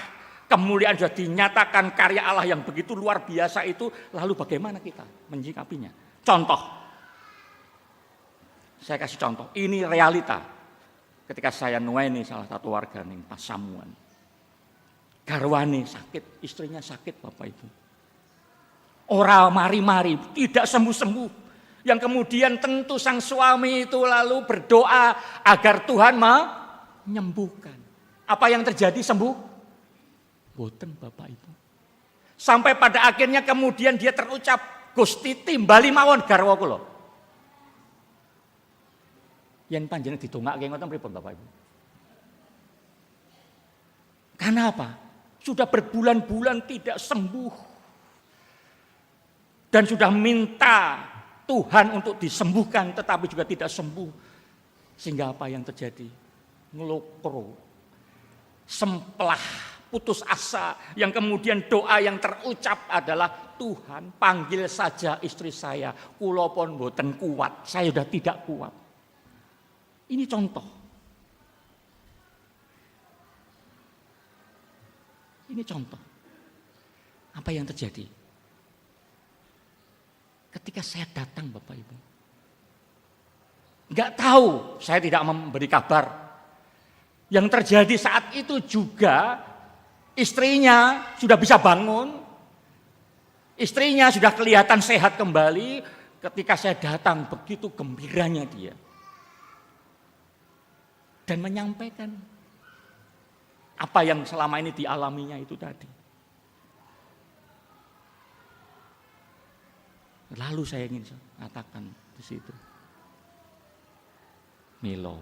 kemuliaan sudah dinyatakan, karya Allah yang begitu luar biasa itu, lalu bagaimana kita menyikapinya? Contoh, saya kasih contoh, ini realita. Ketika saya nuweni salah satu warga ning Pasamuan, garwane sakit, istrinya sakit Bapak Ibu. Ora mari-mari, tidak sembuh-sembuh. Yang kemudian tentu sang suami itu lalu berdoa agar Tuhan menyembuhkan. Apa yang terjadi, sembuh? Boten Bapak Ibu. Sampai pada akhirnya kemudian dia terucap, Gusti timbali mawon garwa kula. Yen panjenengan didongake ngoten pripun Bapak Ibu? Karena apa? Sudah berbulan-bulan tidak sembuh. Dan sudah minta Tuhan untuk disembuhkan tetapi juga tidak sembuh. Sehingga apa yang terjadi? Ngelokro, semplah, putus asa. Yang kemudian doa yang terucap adalah, Tuhan panggil saja istri saya, kula pun mboten kuat, saya sudah tidak kuat. Ini contoh. Ini contoh. Apa yang terjadi? Ketika saya datang Bapak Ibu, enggak tahu, saya tidak memberi kabar. Yang terjadi saat itu juga istrinya sudah bisa bangun, istrinya sudah kelihatan sehat kembali. Ketika saya datang, begitu gembiranya dia. Dan menyampaikan apa yang selama ini dialaminya itu tadi. Lalu saya ingin katakan di situ, Milo,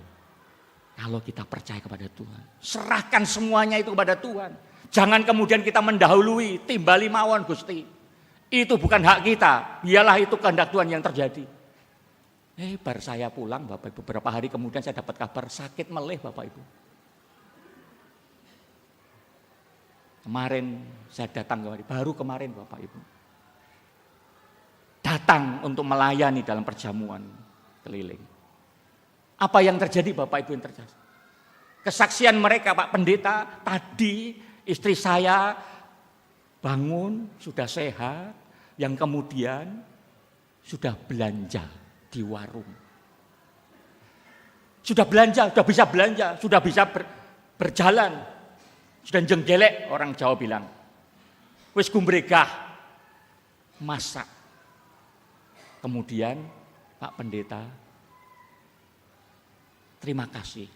kalau kita percaya kepada Tuhan, serahkan semuanya itu kepada Tuhan. Jangan kemudian kita mendahului, timbali mawon Gusti. Itu bukan hak kita, biarlah itu kehendak Tuhan yang terjadi. Baru saya pulang Bapak Ibu, beberapa hari kemudian saya dapat kabar sakit meleh Bapak Ibu. Kemarin saya datang kemari, baru kemarin Bapak Ibu. Datang untuk melayani dalam perjamuan keliling. Apa yang terjadi Bapak Ibu yang terjadi? Kesaksian mereka Pak Pendeta, tadi istri saya bangun, sudah sehat, yang kemudian sudah belanja di warung. Sudah belanja, sudah bisa belanja, sudah bisa berjalan. Sudah jenggelek, orang Jawa bilang. Wis gumbregah, masak. Kemudian Pak Pendeta, terima kasih.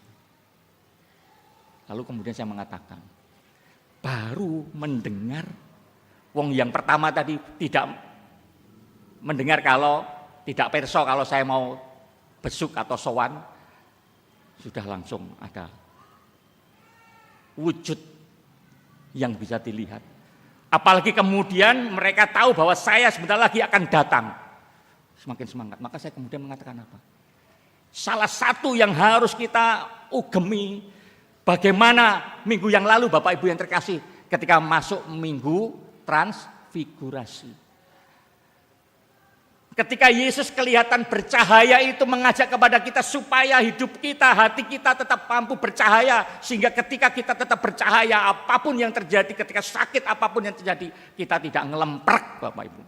Lalu kemudian saya mengatakan, baru mendengar, wong yang pertama tadi tidak mendengar kalau tidak perso kalau saya mau besuk atau sowan, sudah langsung ada wujud yang bisa dilihat. Apalagi kemudian mereka tahu bahwa saya sebentar lagi akan datang. Semakin semangat. Maka saya kemudian mengatakan apa? Salah satu yang harus kita ugemi, bagaimana minggu yang lalu Bapak Ibu yang terkasih, ketika masuk minggu transfigurasi. Ketika Yesus kelihatan bercahaya itu mengajak kepada kita supaya hidup kita, hati kita tetap mampu bercahaya. Sehingga ketika kita tetap bercahaya, apapun yang terjadi, ketika sakit apapun yang terjadi, kita tidak ngelemprek Bapak Ibu.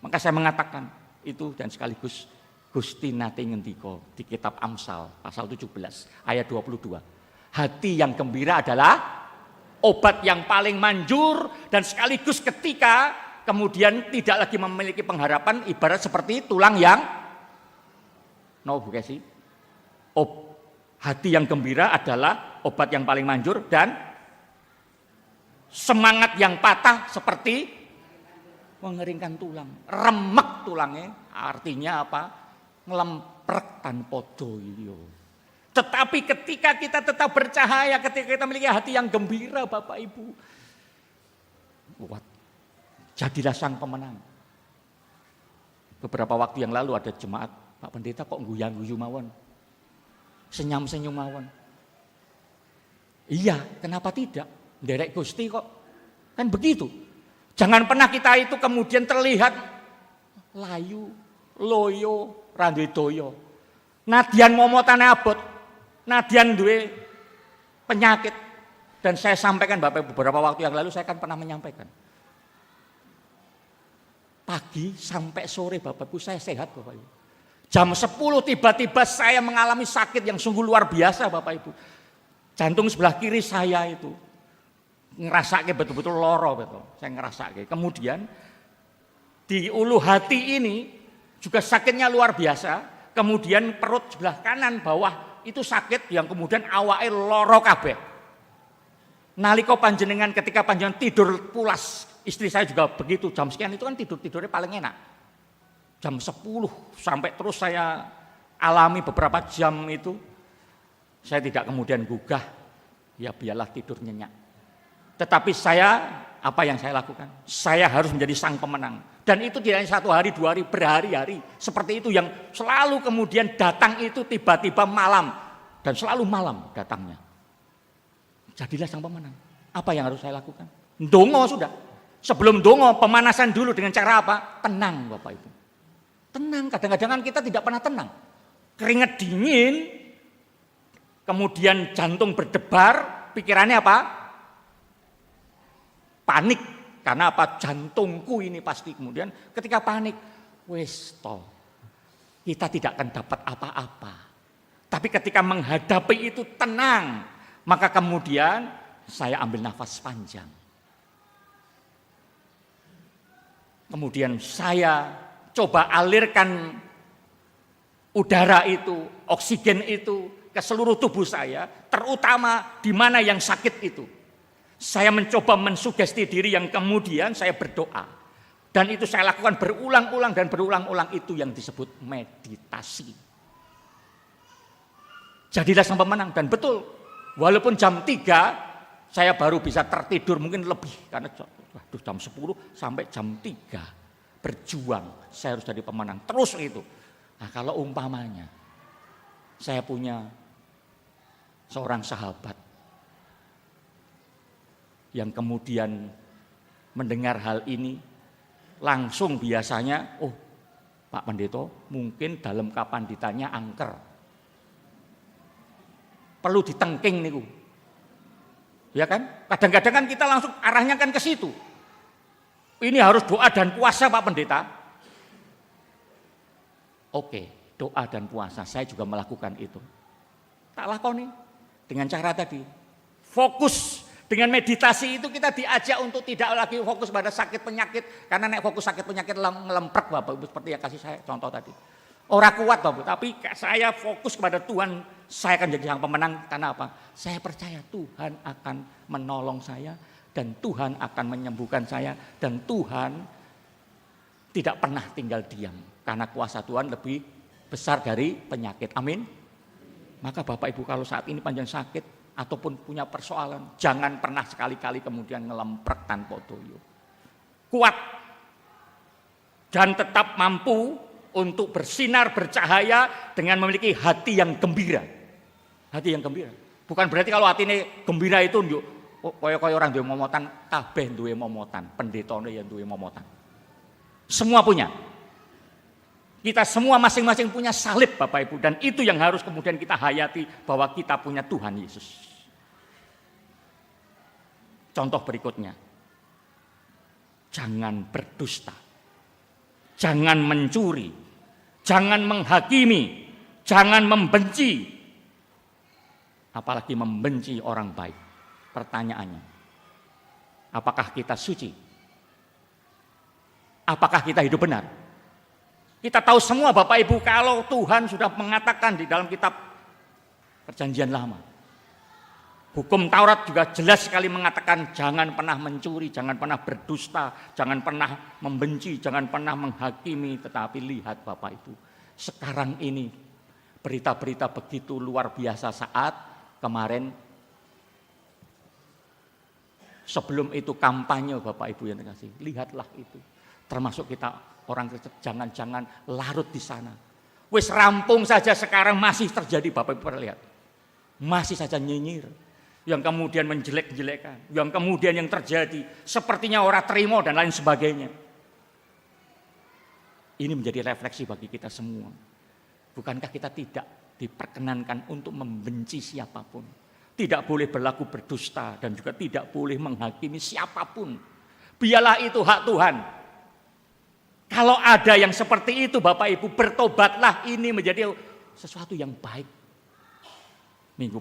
Maka saya mengatakan itu dan sekaligus Gusti nate ngendika di kitab Amsal pasal 17 ayat 22. Hati yang gembira adalah obat yang paling manjur dan sekaligus ketika kemudian tidak lagi memiliki pengharapan, ibarat seperti tulang yang hati yang gembira adalah obat yang paling manjur dan semangat yang patah seperti mengeringkan tulang, remek tulangnya, artinya apa? Ngelemprek tanpa doyo. Tetapi ketika kita tetap bercahaya, ketika kita memiliki hati yang gembira Bapak Ibu, kuat. Jadilah sang pemenang. Beberapa waktu yang lalu ada jemaat, Pak Pendeta kok guyang-guyu mawon, senyum-senyum mawon. Iya, kenapa tidak? Nderek Gusti kok, kan begitu. Jangan pernah kita itu kemudian terlihat layu, loyo, randuwe doyo. Nadyan momotane abot, nadyan duwe penyakit Dan saya sampaikan Bapak Ibu, beberapa waktu yang lalu saya kan pernah menyampaikan. Pagi sampai sore Bapak Ibu saya sehat Bapak Ibu. Jam 10 tiba-tiba saya mengalami sakit yang sungguh luar biasa Bapak Ibu. Jantung sebelah kiri saya itu ngerasake betul-betul loro betul. Saya ngerasake. Kemudian di ulu hati ini juga sakitnya luar biasa. Kemudian perut sebelah kanan bawah itu sakit yang kemudian awake loro kabeh. Nalika panjenengan ketika panjenengan tidur pulas, istri saya juga begitu, jam sekian itu kan tidurnya paling enak. Jam 10 sampai terus saya alami beberapa jam itu, saya tidak kemudian gugah, ya biarlah tidur nyenyak. Tetapi saya, apa yang saya lakukan? Saya harus menjadi sang pemenang. Dan itu tidak hanya 1 hari, 2 hari, berhari-hari. Seperti itu yang selalu kemudian datang itu tiba-tiba malam. Dan selalu malam datangnya. Jadilah sang pemenang. Apa yang harus saya lakukan? Ndongo sudah. Sebelum ndongo, pemanasan dulu dengan cara apa? Tenang Bapak Ibu. Tenang, kadang-kadang kita tidak pernah tenang. Keringat dingin, kemudian jantung berdebar, pikirannya apa? Panik. Karena apa? Jantungku ini pasti kemudian ketika panik, wes toh, kita tidak akan dapat apa-apa. Tapi ketika menghadapi itu tenang, maka kemudian saya ambil nafas panjang. Kemudian saya coba alirkan udara itu, oksigen itu ke seluruh tubuh saya, terutama di mana yang sakit itu. Saya mencoba mensugesti diri yang kemudian saya berdoa. Dan itu saya lakukan berulang-ulang dan berulang-ulang, itu yang disebut meditasi. Jadilah sang pemenang. Dan betul, walaupun jam 3 saya baru bisa tertidur mungkin lebih. Karena jam 10 sampai jam 3 berjuang, saya harus jadi pemenang. Terus itu. Nah kalau umpamanya saya punya seorang sahabat yang kemudian mendengar hal ini, langsung biasanya, oh Pak Pendeta mungkin dalam kapan ditanya angker. Perlu ditengking niku. Ya kan? Kadang-kadang kan kita langsung arahnya kan ke situ. Ini harus doa dan puasa Pak Pendeta. Oke, doa dan puasa, saya juga melakukan itu. Tak lakoni dengan cara tadi. Fokus. Dengan meditasi itu kita diajak untuk tidak lagi fokus pada sakit penyakit. Karena nek fokus sakit penyakit ngelemprek Bapak Ibu, seperti yang kasih saya contoh tadi. Orang kuat Bapak Ibu, tapi saya fokus kepada Tuhan, saya akan jadi yang pemenang. Karena apa? Saya percaya Tuhan akan menolong saya, dan Tuhan akan menyembuhkan saya, dan Tuhan tidak pernah tinggal diam. Karena kuasa Tuhan lebih besar dari penyakit. Amin. Maka Bapak Ibu kalau saat ini panjang sakit, ataupun punya persoalan, jangan pernah sekali-kali kemudian ngelemprek tanpa doyo. Kuat dan tetap mampu untuk bersinar, bercahaya dengan memiliki hati yang gembira. Hati yang gembira. Bukan berarti kalau hati ini gembira itu kaya orang duwe momotan, kabeh duwe momotan, pendetane yang duwe momotan. Semua punya. Kita semua masing-masing punya salib Bapak Ibu, dan itu yang harus kemudian kita hayati, bahwa kita punya Tuhan Yesus. Contoh berikutnya, jangan berdusta, jangan mencuri, jangan menghakimi, jangan membenci, apalagi membenci orang baik. Pertanyaannya, apakah kita suci? Apakah kita hidup benar? Kita tahu semua Bapak Ibu, kalau Tuhan sudah mengatakan di dalam kitab Perjanjian Lama, hukum Taurat juga jelas sekali mengatakan jangan pernah mencuri, jangan pernah berdusta, jangan pernah membenci, jangan pernah menghakimi. Tetapi lihat Bapak Ibu, sekarang ini berita-berita begitu luar biasa. Saat kemarin, sebelum itu kampanye Bapak Ibu yang dikasih, lihatlah itu. Termasuk kita orang Kristen, jangan-jangan larut di sana. Wis rampung saja sekarang masih terjadi Bapak Ibu pernah lihat. Masih saja nyinyir, yang kemudian menjelek-jelekan, yang kemudian yang terjadi sepertinya orang terima dan lain sebagainya. Ini menjadi refleksi bagi kita semua. Bukankah kita tidak diperkenankan untuk membenci siapapun? tidak boleh berlaku berdusta, dan juga tidak boleh menghakimi siapapun. Biarlah itu hak Tuhan. Kalau ada yang seperti itu Bapak Ibu, bertobatlah, ini menjadi sesuatu yang baik. Minggu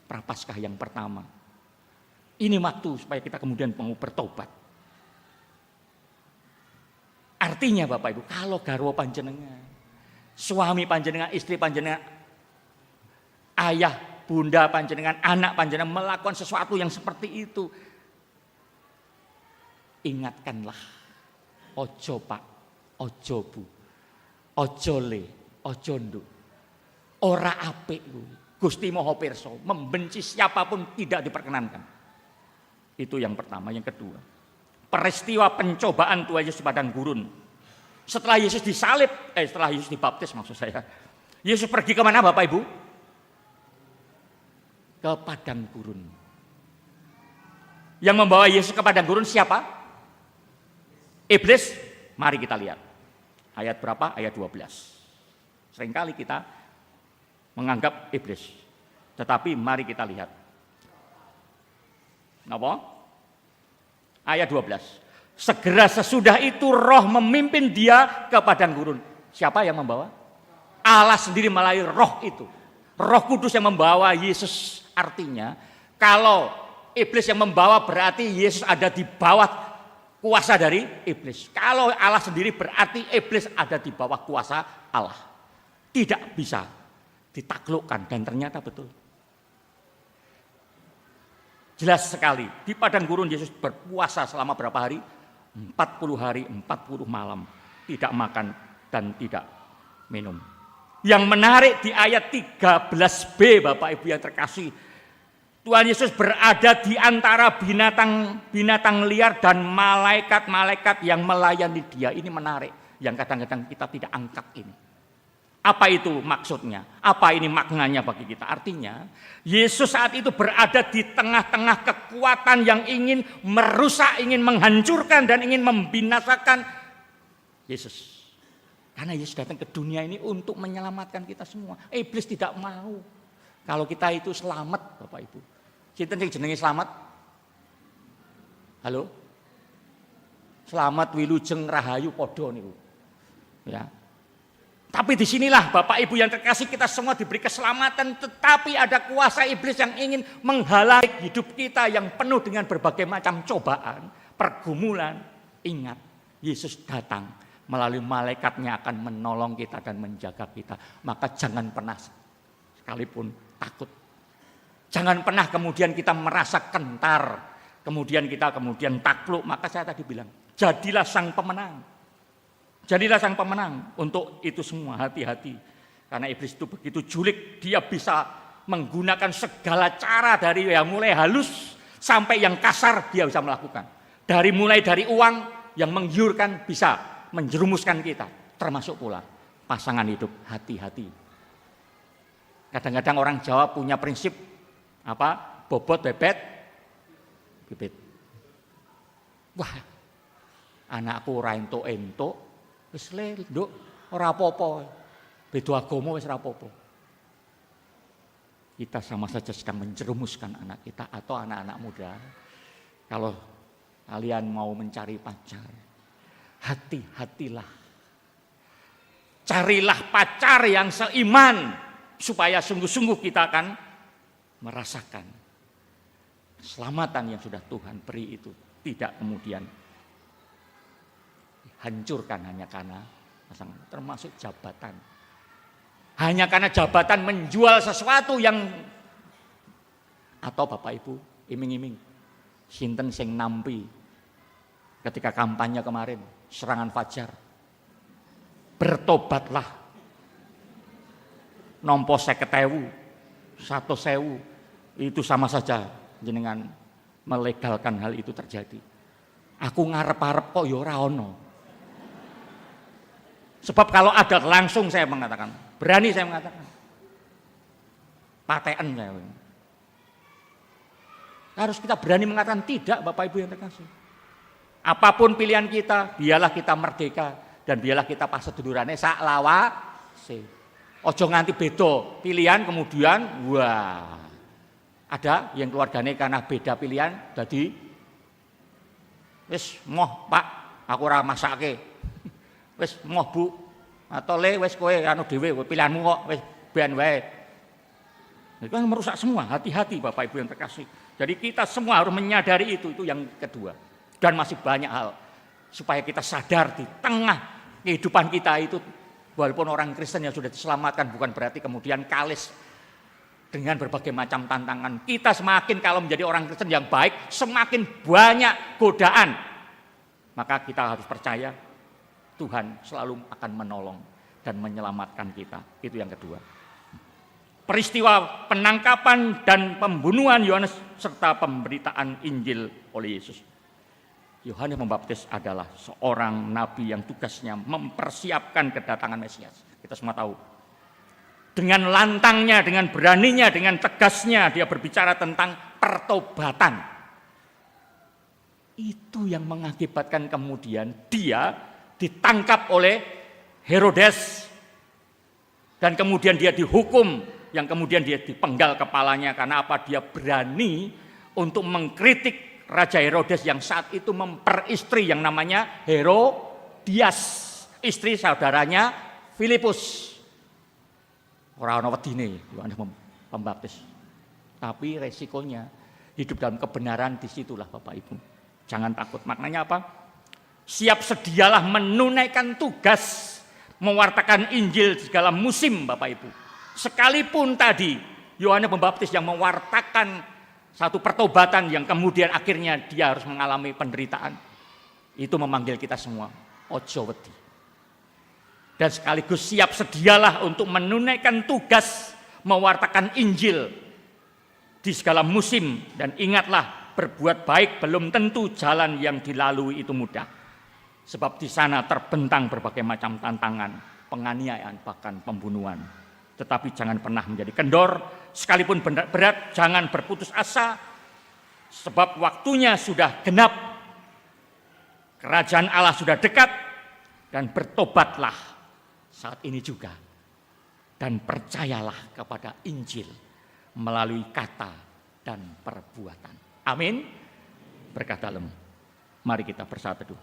Prapaskah yang pertama. Ini waktu supaya kita kemudian mau bertobat. Artinya Bapak Ibu, kalau garwa panjenengan, suami panjenengan, istri panjenengan, ayah, bunda panjenengan, anak panjenengan melakukan sesuatu yang seperti itu, ingatkanlah, ojo pak, ojo bu, ojo le, ojo nduk, ora apik kuwi. Gusti Maha Pirsa, membenci siapapun tidak diperkenankan. Itu yang pertama. Yang kedua, peristiwa pencobaan Tuhan Yesus di padang gurun. Setelah Yesus disalib, setelah Yesus dibaptis maksud saya, Yesus pergi kemana Bapak Ibu? Ke padang gurun. Yang membawa Yesus ke padang gurun siapa? Iblis. Mari kita lihat. Ayat berapa? Ayat 12. Seringkali kita menganggap iblis. Tetapi mari kita lihat. Napa? Ayat 12. Segera sesudah itu roh memimpin dia ke padang gurun. Siapa yang membawa? Allah sendiri melalui roh itu. Roh Kudus yang membawa Yesus. Artinya kalau iblis yang membawa berarti Yesus ada di bawah kuasa dari iblis. Kalau Allah sendiri berarti iblis ada di bawah kuasa Allah. Tidak bisa ditaklukkan, dan ternyata betul. Jelas sekali, di padang gurun Yesus berpuasa selama berapa hari? 40 hari, 40 malam. Tidak makan dan tidak minum. Yang menarik di ayat 13b Bapak Ibu yang terkasih, Tuhan Yesus berada di antara binatang liar dan malaikat-malaikat yang melayani dia. Ini menarik, yang kadang-kadang kita tidak angkat ini. Apa itu maksudnya? Apa ini maknanya bagi kita? Artinya, Yesus saat itu berada di tengah-tengah kekuatan yang ingin merusak, ingin menghancurkan, dan ingin membinasakan Yesus. Karena Yesus datang ke dunia ini untuk menyelamatkan kita semua. Iblis tidak mau kalau kita itu selamat, Bapak Ibu. Sinten sing jenenge selamat? Halo? Selamat wilujeng rahayu padha niku. Ya. Tapi disinilah Bapak Ibu yang terkasih, kita semua diberi keselamatan, tetapi ada kuasa iblis yang ingin menghalangi hidup kita yang penuh dengan berbagai macam cobaan, pergumulan. Ingat, Yesus datang melalui malaikatnya akan menolong kita dan menjaga kita. Maka jangan pernah sekalipun takut. Jangan pernah kemudian kita merasa kentar, kemudian kita takluk. Maka saya tadi bilang, jadilah sang pemenang. Jadilah sang pemenang untuk itu semua, hati-hati. Karena iblis itu begitu julik, dia bisa menggunakan segala cara dari yang mulai halus sampai yang kasar dia bisa melakukan. Mulai dari uang yang menggiurkan bisa menjerumuskan kita, termasuk pula pasangan hidup, hati-hati. Kadang-kadang orang Jawa punya prinsip apa? Bobot bebet bibit. Wah, anakku ora entuk-entuk. Wis le, Nduk, ora apa-apa. Beda agama wis ora apa-apa. Kita sama saja sedang menjerumuskan anak kita atau anak-anak muda. Kalau kalian mau mencari pacar, hati-hatilah. Carilah pacar yang seiman supaya sungguh-sungguh kita akan merasakan keselamatan yang sudah Tuhan beri itu, tidak kemudian hancurkan hanya karena pasangan, termasuk jabatan. Hanya karena jabatan menjual sesuatu yang, atau Bapak Ibu iming-iming. Sinten sing nampi ketika kampanye kemarin serangan Fajar. Bertobatlah. Nompo 50.000, 100.000 itu sama saja jenengan melegalkan hal itu terjadi. Aku ngarep-arep kok ya ora ono. Sebab kalau ada langsung saya mengatakan, berani saya mengatakan, paten saya. Harus kita berani mengatakan tidak, Bapak Ibu yang terkasih. Apapun pilihan kita, biarlah kita merdeka dan biarlah kita pasedulurane sak lawase. Ojo nganti beda pilihan kemudian wah Ada yang keluargane karena beda pilihan, jadi wis moh Pak, aku ora masake. Wis moh Bu, atau le wis kowe anu dhewe pilihanmu kok wis ben wae. Itu kan merusak semua, hati-hati Bapak Ibu yang terkasih. Jadi kita semua harus menyadari itu yang kedua. Dan masih banyak hal supaya kita sadar di tengah kehidupan kita itu, walaupun orang Kristen yang sudah diselamatkan bukan berarti kemudian kalis dengan berbagai macam tantangan. Kita semakin kalau menjadi orang Kristen yang baik, semakin banyak godaan. Maka kita harus percaya Tuhan selalu akan menolong dan menyelamatkan kita. Itu yang kedua. Peristiwa penangkapan dan pembunuhan Yohanes serta pemberitaan Injil oleh Yesus. Yohanes Pembaptis adalah seorang nabi yang tugasnya mempersiapkan kedatangan Mesias. Kita semua tahu. Dengan lantangnya, dengan beraninya, dengan tegasnya dia berbicara tentang pertobatan. Itu yang mengakibatkan kemudian dia ditangkap oleh Herodes dan kemudian dia dihukum, yang kemudian dia dipenggal kepalanya karena apa? Dia berani untuk mengkritik Raja Herodes yang saat itu memperistri yang namanya Herodias, istri saudaranya Filipus. Orang wedine Yohanes Pembaptis. Tapi resikonya hidup dalam kebenaran, disitulah Bapak Ibu. Jangan takut. Maknanya apa? Siap sedialah menunaikan tugas mewartakan Injil segala musim Bapak Ibu. Sekalipun tadi Yohanes Pembaptis yang mewartakan satu pertobatan yang kemudian akhirnya dia harus mengalami penderitaan. Itu memanggil kita semua, ojo wedi. Dan sekaligus siap sedialah untuk menunaikan tugas mewartakan Injil di segala musim. Dan ingatlah, berbuat baik belum tentu jalan yang dilalui itu mudah. Sebab di sana terbentang berbagai macam tantangan, penganiayaan, bahkan pembunuhan. Tetapi jangan pernah menjadi kendor, sekalipun berat, jangan berputus asa, sebab waktunya sudah genap, kerajaan Allah sudah dekat, dan bertobatlah saat ini juga. Dan percayalah kepada Injil melalui kata dan perbuatan. Amin. Berkah dalam. Mari kita bersatu teduh.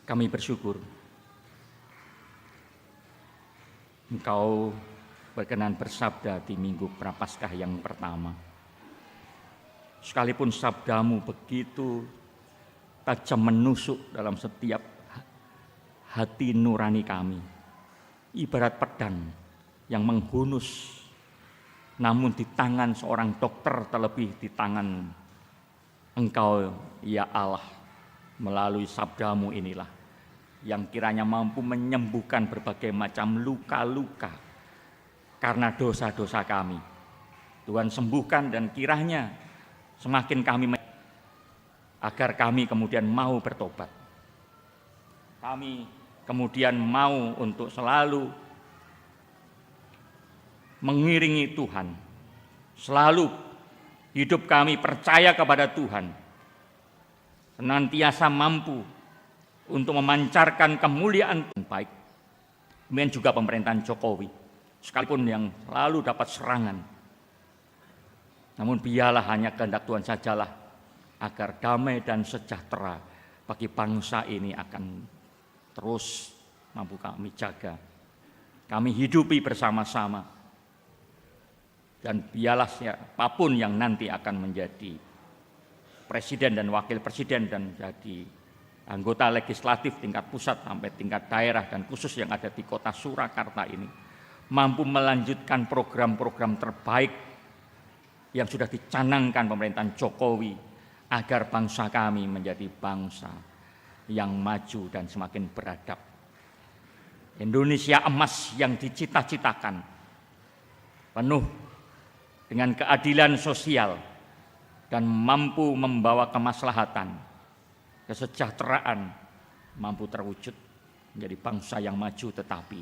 Kami bersyukur Engkau berkenan bersabda di Minggu Prapaskah yang pertama. Sekalipun sabdamu begitu tajam menusuk dalam setiap hati nurani kami, ibarat pedang yang menghunus, namun di tangan seorang dokter, terlebih di tangan Engkau ya Allah, melalui sabdamu inilah yang kiranya mampu menyembuhkan berbagai macam luka-luka karena dosa-dosa kami. Tuhan sembuhkan dan kiranya semakin kami agar kami kemudian mau bertobat. Kami kemudian mau untuk selalu mengiringi Tuhan. Selalu hidup kami percaya kepada Tuhan. Senantiasa mampu untuk memancarkan kemuliaan Tuhan baik. Demikian juga pemerintahan Jokowi, sekalipun yang selalu dapat serangan. Namun biarlah hanya kehendak Tuhan sajalah agar damai dan sejahtera bagi bangsa ini akan terus mampu kami jaga. Kami hidupi bersama-sama. Dan biarlah siapapun yang nanti akan menjadi presiden dan wakil presiden dan jadi anggota legislatif tingkat pusat sampai tingkat daerah dan khusus yang ada di kota Surakarta ini mampu melanjutkan program-program terbaik yang sudah dicanangkan pemerintahan Jokowi agar bangsa kami menjadi bangsa yang maju dan semakin beradab. Indonesia emas yang dicita-citakan, penuh dengan keadilan sosial dan mampu membawa kemaslahatan, kesejahteraan, mampu terwujud menjadi bangsa yang maju tetapi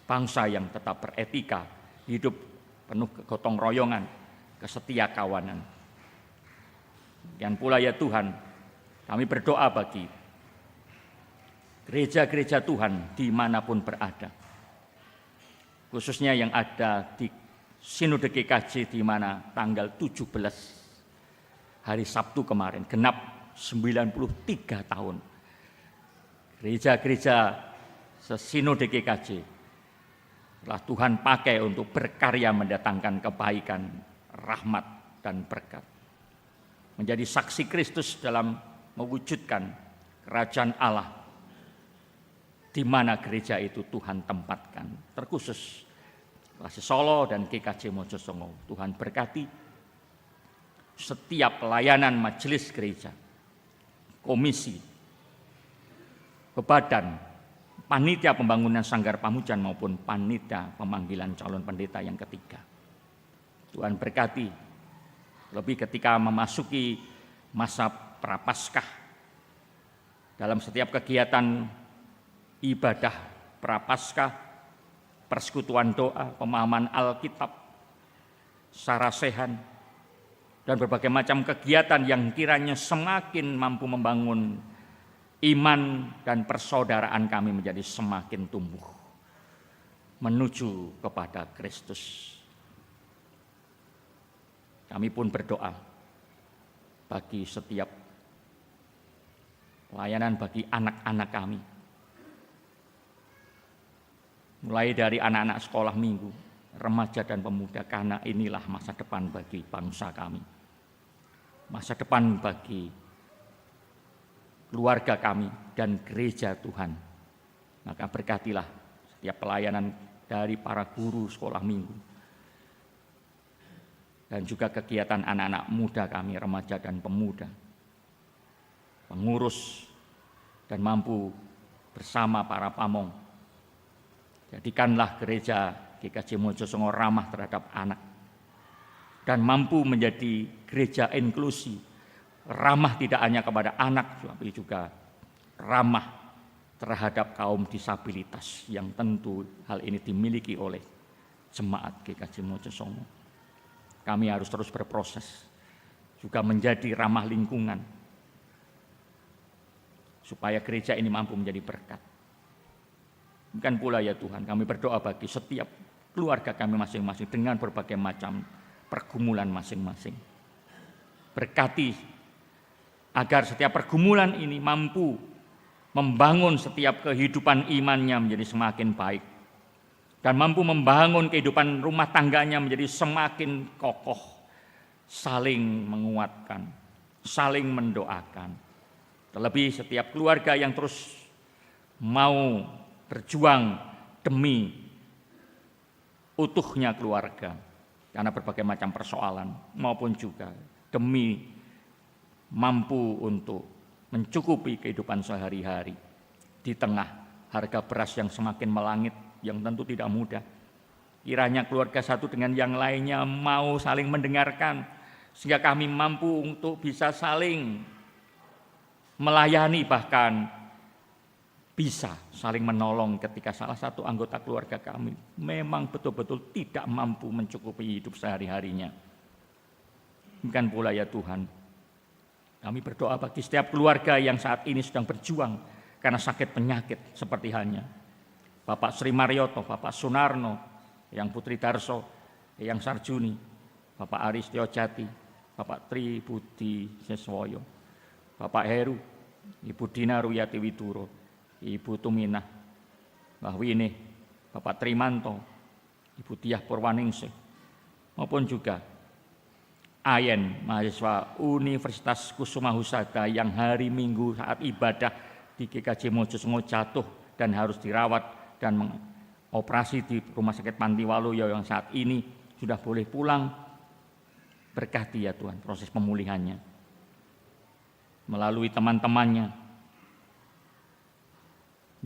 bangsa yang tetap beretika, hidup penuh kegotong royongan, kesetiakawanan. Dan pula ya Tuhan, kami berdoa bagi gereja-gereja Tuhan dimanapun berada, khususnya yang ada di Sinode GKJ, di mana tanggal 17 hari Sabtu kemarin genap 93 tahun. Gereja-gereja sesinode GKJ telah Tuhan pakai untuk berkarya mendatangkan kebaikan, rahmat, dan berkat. Menjadi saksi Kristus dalam mewujudkan kerajaan Allah di mana gereja itu Tuhan tempatkan. Terkhusus Kelasi Solo dan GKJ Mojosongo. Tuhan berkati setiap pelayanan majelis gereja, komisi, bebadan, panitia pembangunan Sanggar Pamujan maupun panitia pemanggilan calon pendeta yang ketiga. Tuhan berkati, lebih ketika memasuki masa Prapaskah, dalam setiap kegiatan ibadah Prapaskah, persekutuan doa, pemahaman Alkitab, sarasehan, dan berbagai macam kegiatan yang kiranya semakin mampu membangun iman dan persaudaraan kami menjadi semakin tumbuh menuju kepada Kristus. Kami pun berdoa bagi setiap pelayanan bagi anak-anak kami, mulai dari anak-anak sekolah minggu, remaja dan pemuda, karena inilah masa depan bagi bangsa kami, masa depan bagi keluarga kami dan gereja Tuhan. Maka berkatilah setiap pelayanan dari para guru sekolah minggu dan juga kegiatan anak-anak muda kami, remaja dan pemuda, pengurus, dan mampu bersama para pamong. Jadikanlah gereja GKJ Mojosongo ramah terhadap anak dan mampu menjadi gereja inklusi, ramah tidak hanya kepada anak, tapi juga ramah terhadap kaum disabilitas yang tentu hal ini dimiliki oleh jemaat GKJ Mojosongo. Kami harus terus berproses, juga menjadi ramah lingkungan, supaya gereja ini mampu menjadi berkat. Bukan pula ya Tuhan, kami berdoa bagi setiap keluarga kami masing-masing dengan berbagai macam pergumulan masing-masing. Berkati agar setiap pergumulan ini mampu membangun setiap kehidupan imannya menjadi semakin baik dan mampu membangun kehidupan rumah tangganya menjadi semakin kokoh, saling menguatkan, saling mendoakan. Terlebih setiap keluarga yang terus mau berjuang demi utuhnya keluarga karena berbagai macam persoalan, maupun juga demi mampu untuk mencukupi kehidupan sehari-hari di tengah harga beras yang semakin melangit yang tentu tidak mudah. Kiranya keluarga satu dengan yang lainnya mau saling mendengarkan sehingga kami mampu untuk bisa saling melayani, bahkan bisa saling menolong ketika salah satu anggota keluarga kami memang betul-betul tidak mampu mencukupi hidup sehari-harinya. Bukan pula ya Tuhan, kami berdoa bagi setiap keluarga yang saat ini sedang berjuang karena sakit penyakit seperti halnya Bapak Sri Marioto, Bapak Sunarno, Yang Putri Darso, Yang Sarjuni, Bapak Aris Teojati, Bapak Tri Budi Seswoyo, Bapak Heru, Ibu Dina Ruyati Widuro, Ibu Tuminah, Mbah Wini, Bapak Trimanto, Ibu Diah Purwaningsih, maupun juga Ayen, mahasiswa Universitas Kusuma Husada yang hari Minggu saat ibadah di GKJ Mojosongo jatuh dan harus dirawat dan mengoperasi di Rumah Sakit Pantiwaluyo yang saat ini sudah boleh pulang. Berkati ya Tuhan proses pemulihannya melalui teman-temannya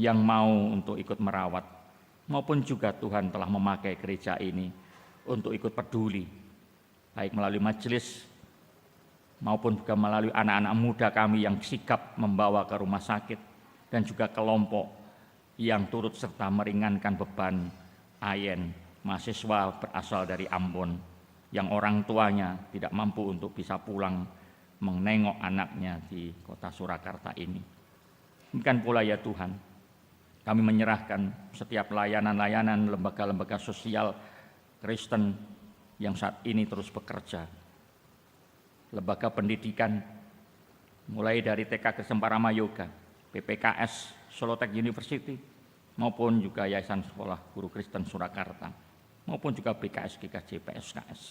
yang mau untuk ikut merawat, maupun juga Tuhan telah memakai gereja ini untuk ikut peduli, baik melalui majelis maupun juga melalui anak-anak muda kami yang sigap membawa ke rumah sakit dan juga kelompok yang turut serta meringankan beban Ayen, mahasiswa berasal dari Ambon, yang orang tuanya tidak mampu untuk bisa pulang menengok anaknya di kota Surakarta ini. Demikian pula ya Tuhan, kami menyerahkan setiap layanan-layanan lembaga-lembaga sosial Kristen yang saat ini terus bekerja. Lembaga pendidikan mulai dari TK Kesemparama Yoga, PPKS Solotek University, maupun juga Yayasan Sekolah Guru Kristen Surakarta, maupun juga BKS, GKJ, PSKS.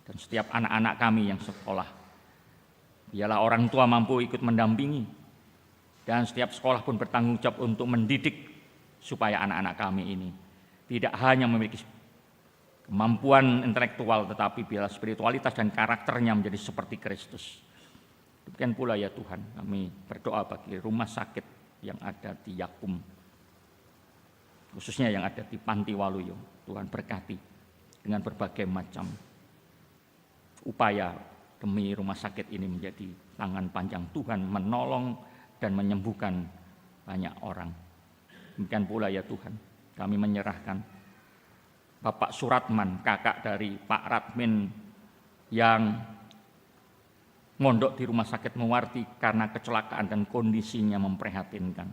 Dan setiap anak-anak kami yang sekolah, biarlah orang tua mampu ikut mendampingi, dan setiap sekolah pun bertanggung jawab untuk mendidik supaya anak-anak kami ini tidak hanya memiliki kemampuan intelektual, tetapi biarlah spiritualitas dan karakternya menjadi seperti Kristus. Demikian pula ya Tuhan, kami berdoa bagi rumah sakit yang ada di Yakum, khususnya yang ada di Panti Waluyo. Tuhan berkati dengan berbagai macam upaya demi rumah sakit ini menjadi tangan panjang Tuhan menolong dan menyembuhkan banyak orang. Demikian pula ya Tuhan, kami menyerahkan Bapak Suratman, kakak dari Pak Radmin yang mondok di Rumah Sakit Muwarti karena kecelakaan dan kondisinya memprihatinkan.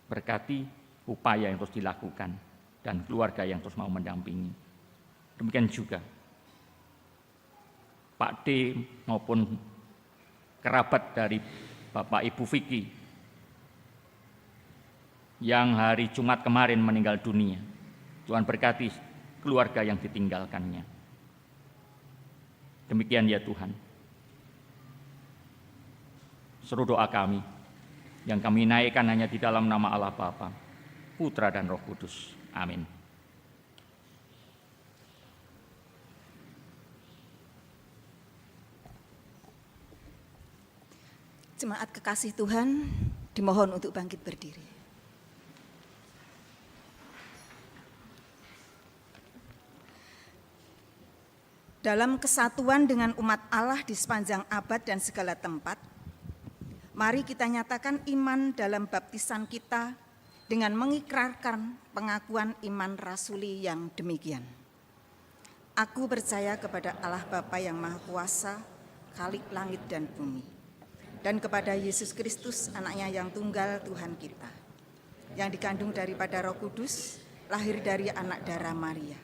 Berkati upaya yang terus dilakukan dan keluarga yang terus mau mendampingi. Demikian juga Pak D maupun kerabat dari Bapak Ibu Vicky yang hari Jumat kemarin meninggal dunia. Tuhan berkati keluarga yang ditinggalkannya. Demikian ya Tuhan. Seluruh doa kami yang kami naikkan hanya di dalam nama Allah Bapa, Putra dan Roh Kudus. Amin.
Jemaat kekasih Tuhan, dimohon untuk bangkit berdiri. Dalam kesatuan dengan umat Allah di sepanjang abad dan segala tempat, mari kita nyatakan iman dalam baptisan kita dengan mengikrarkan pengakuan iman rasuli yang demikian. Aku percaya kepada Allah Bapa yang Maha Kuasa, Khalik langit dan bumi, dan kepada Yesus Kristus, anaknya yang tunggal Tuhan kita, yang dikandung daripada Roh Kudus, lahir dari anak darah Maria,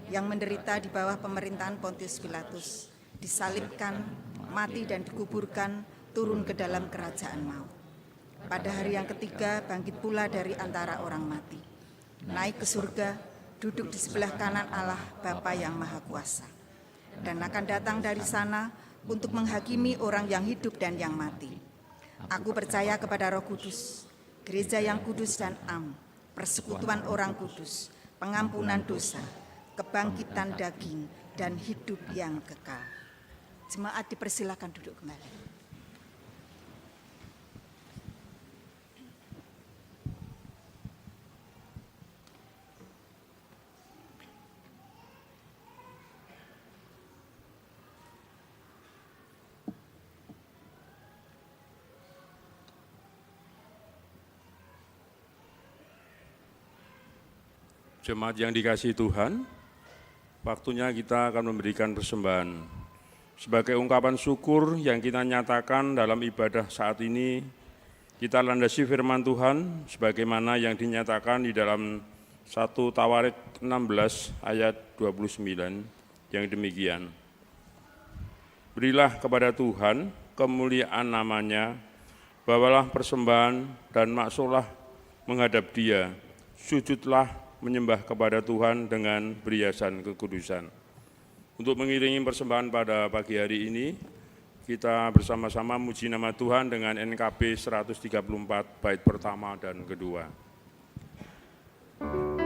yang menderita di bawah pemerintahan Pontius Pilatus, disalibkan, mati dan dikuburkan, turun ke dalam kerajaan maut. Pada hari yang ketiga bangkit pula dari antara orang mati, naik ke surga, duduk di sebelah kanan Allah Bapa yang Maha Kuasa, dan akan datang dari sana untuk menghakimi orang yang hidup dan yang mati. Aku percaya kepada Roh Kudus, gereja yang kudus dan am, persekutuan orang kudus, pengampunan dosa, kebangkitan daging, dan hidup yang kekal. Jemaat dipersilakan duduk kembali.
Jemaat yang dikasihi Tuhan, waktunya kita akan memberikan persembahan. Sebagai ungkapan syukur yang kita nyatakan dalam ibadah saat ini, kita landasi firman Tuhan sebagaimana yang dinyatakan di dalam 1 Tawarik 16 ayat 29 yang demikian. Berilah kepada Tuhan kemuliaan namanya, bawalah persembahan dan maksudlah menghadap Dia, sujudlah menyembah kepada Tuhan dengan perhiasan kekudusan. Untuk mengiringi persembahan pada pagi hari ini, kita bersama-sama muji nama Tuhan dengan NKB 134 bait pertama dan kedua.
Oleh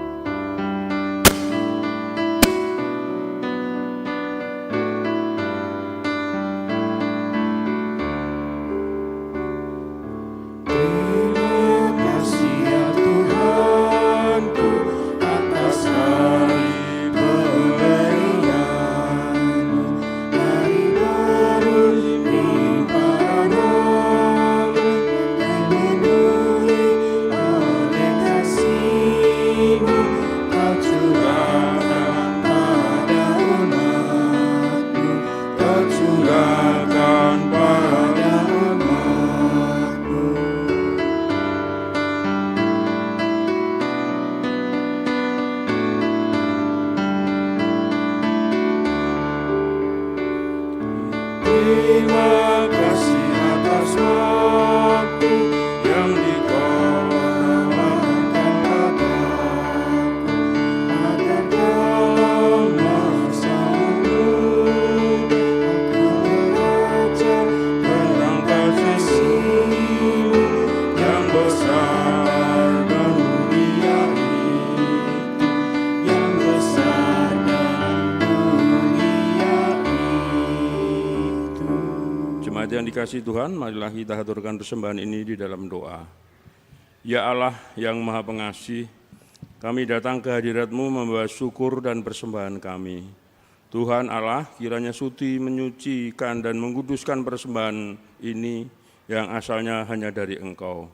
dikasihi Tuhan, marilah kita haturkan persembahan ini di dalam doa. Ya Allah yang Maha Pengasih, kami datang ke hadirat-Mu membawa syukur dan persembahan kami. Tuhan Allah, kiranya suci menyucikan dan menguduskan persembahan ini yang asalnya hanya dari Engkau.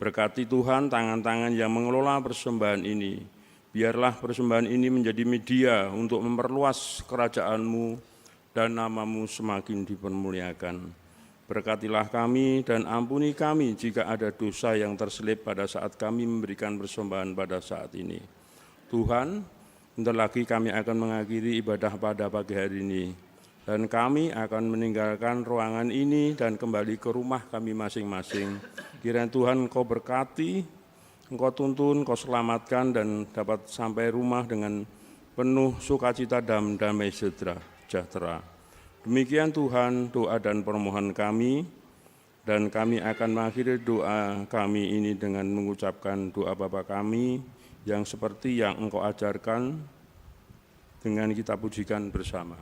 Berkati Tuhan tangan-tangan yang mengelola persembahan ini. Biarlah persembahan ini menjadi media untuk memperluas kerajaan-Mu dan nama-Mu semakin dipermuliakan. Berkatilah kami dan ampuni kami jika ada dosa yang terselip pada saat kami memberikan persembahan pada saat ini. Tuhan, bentar lagi kami akan mengakhiri ibadah pada pagi hari ini. Dan kami akan meninggalkan ruangan ini dan kembali ke rumah kami masing-masing. Kiranya Tuhan Engkau berkati, Engkau tuntun, Engkau selamatkan dan dapat sampai rumah dengan penuh sukacita dan damai sejahtera. Demikian Tuhan doa dan permohonan kami, dan kami akan mengakhiri doa kami ini dengan mengucapkan doa Bapa kami yang seperti yang Engkau ajarkan dengan kita pujikan bersama.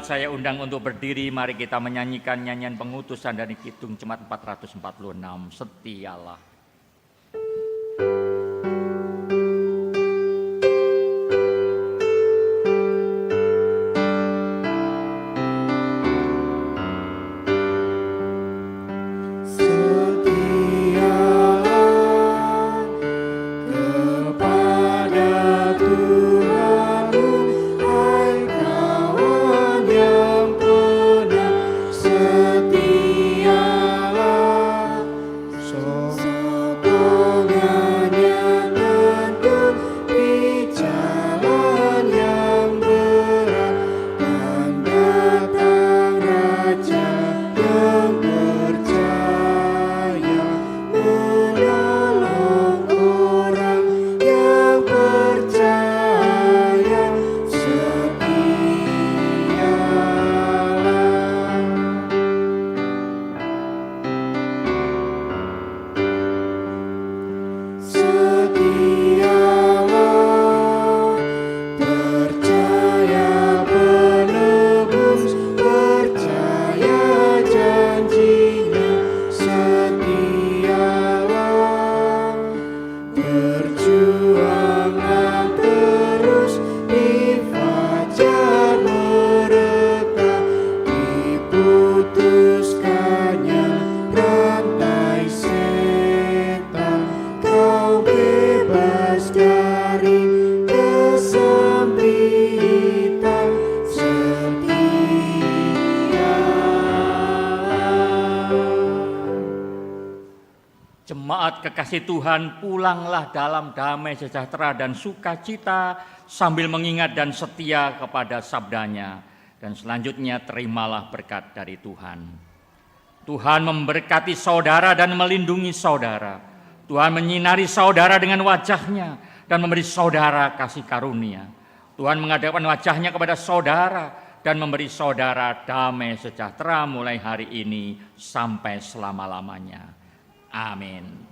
Saya undang untuk berdiri, mari kita menyanyikan nyanyian pengutusan dari Kidung Jemaat 446, Setialah. Jemaat kekasih Tuhan, pulanglah dalam damai sejahtera dan sukacita sambil mengingat dan setia kepada sabdanya. Dan selanjutnya terimalah berkat dari Tuhan. Tuhan memberkati saudara dan melindungi saudara. Tuhan menyinari saudara dengan wajah-Nya dan memberi saudara kasih karunia. Tuhan menghadapkan wajah-Nya kepada saudara dan memberi saudara damai sejahtera mulai hari ini sampai selama-lamanya. Amin.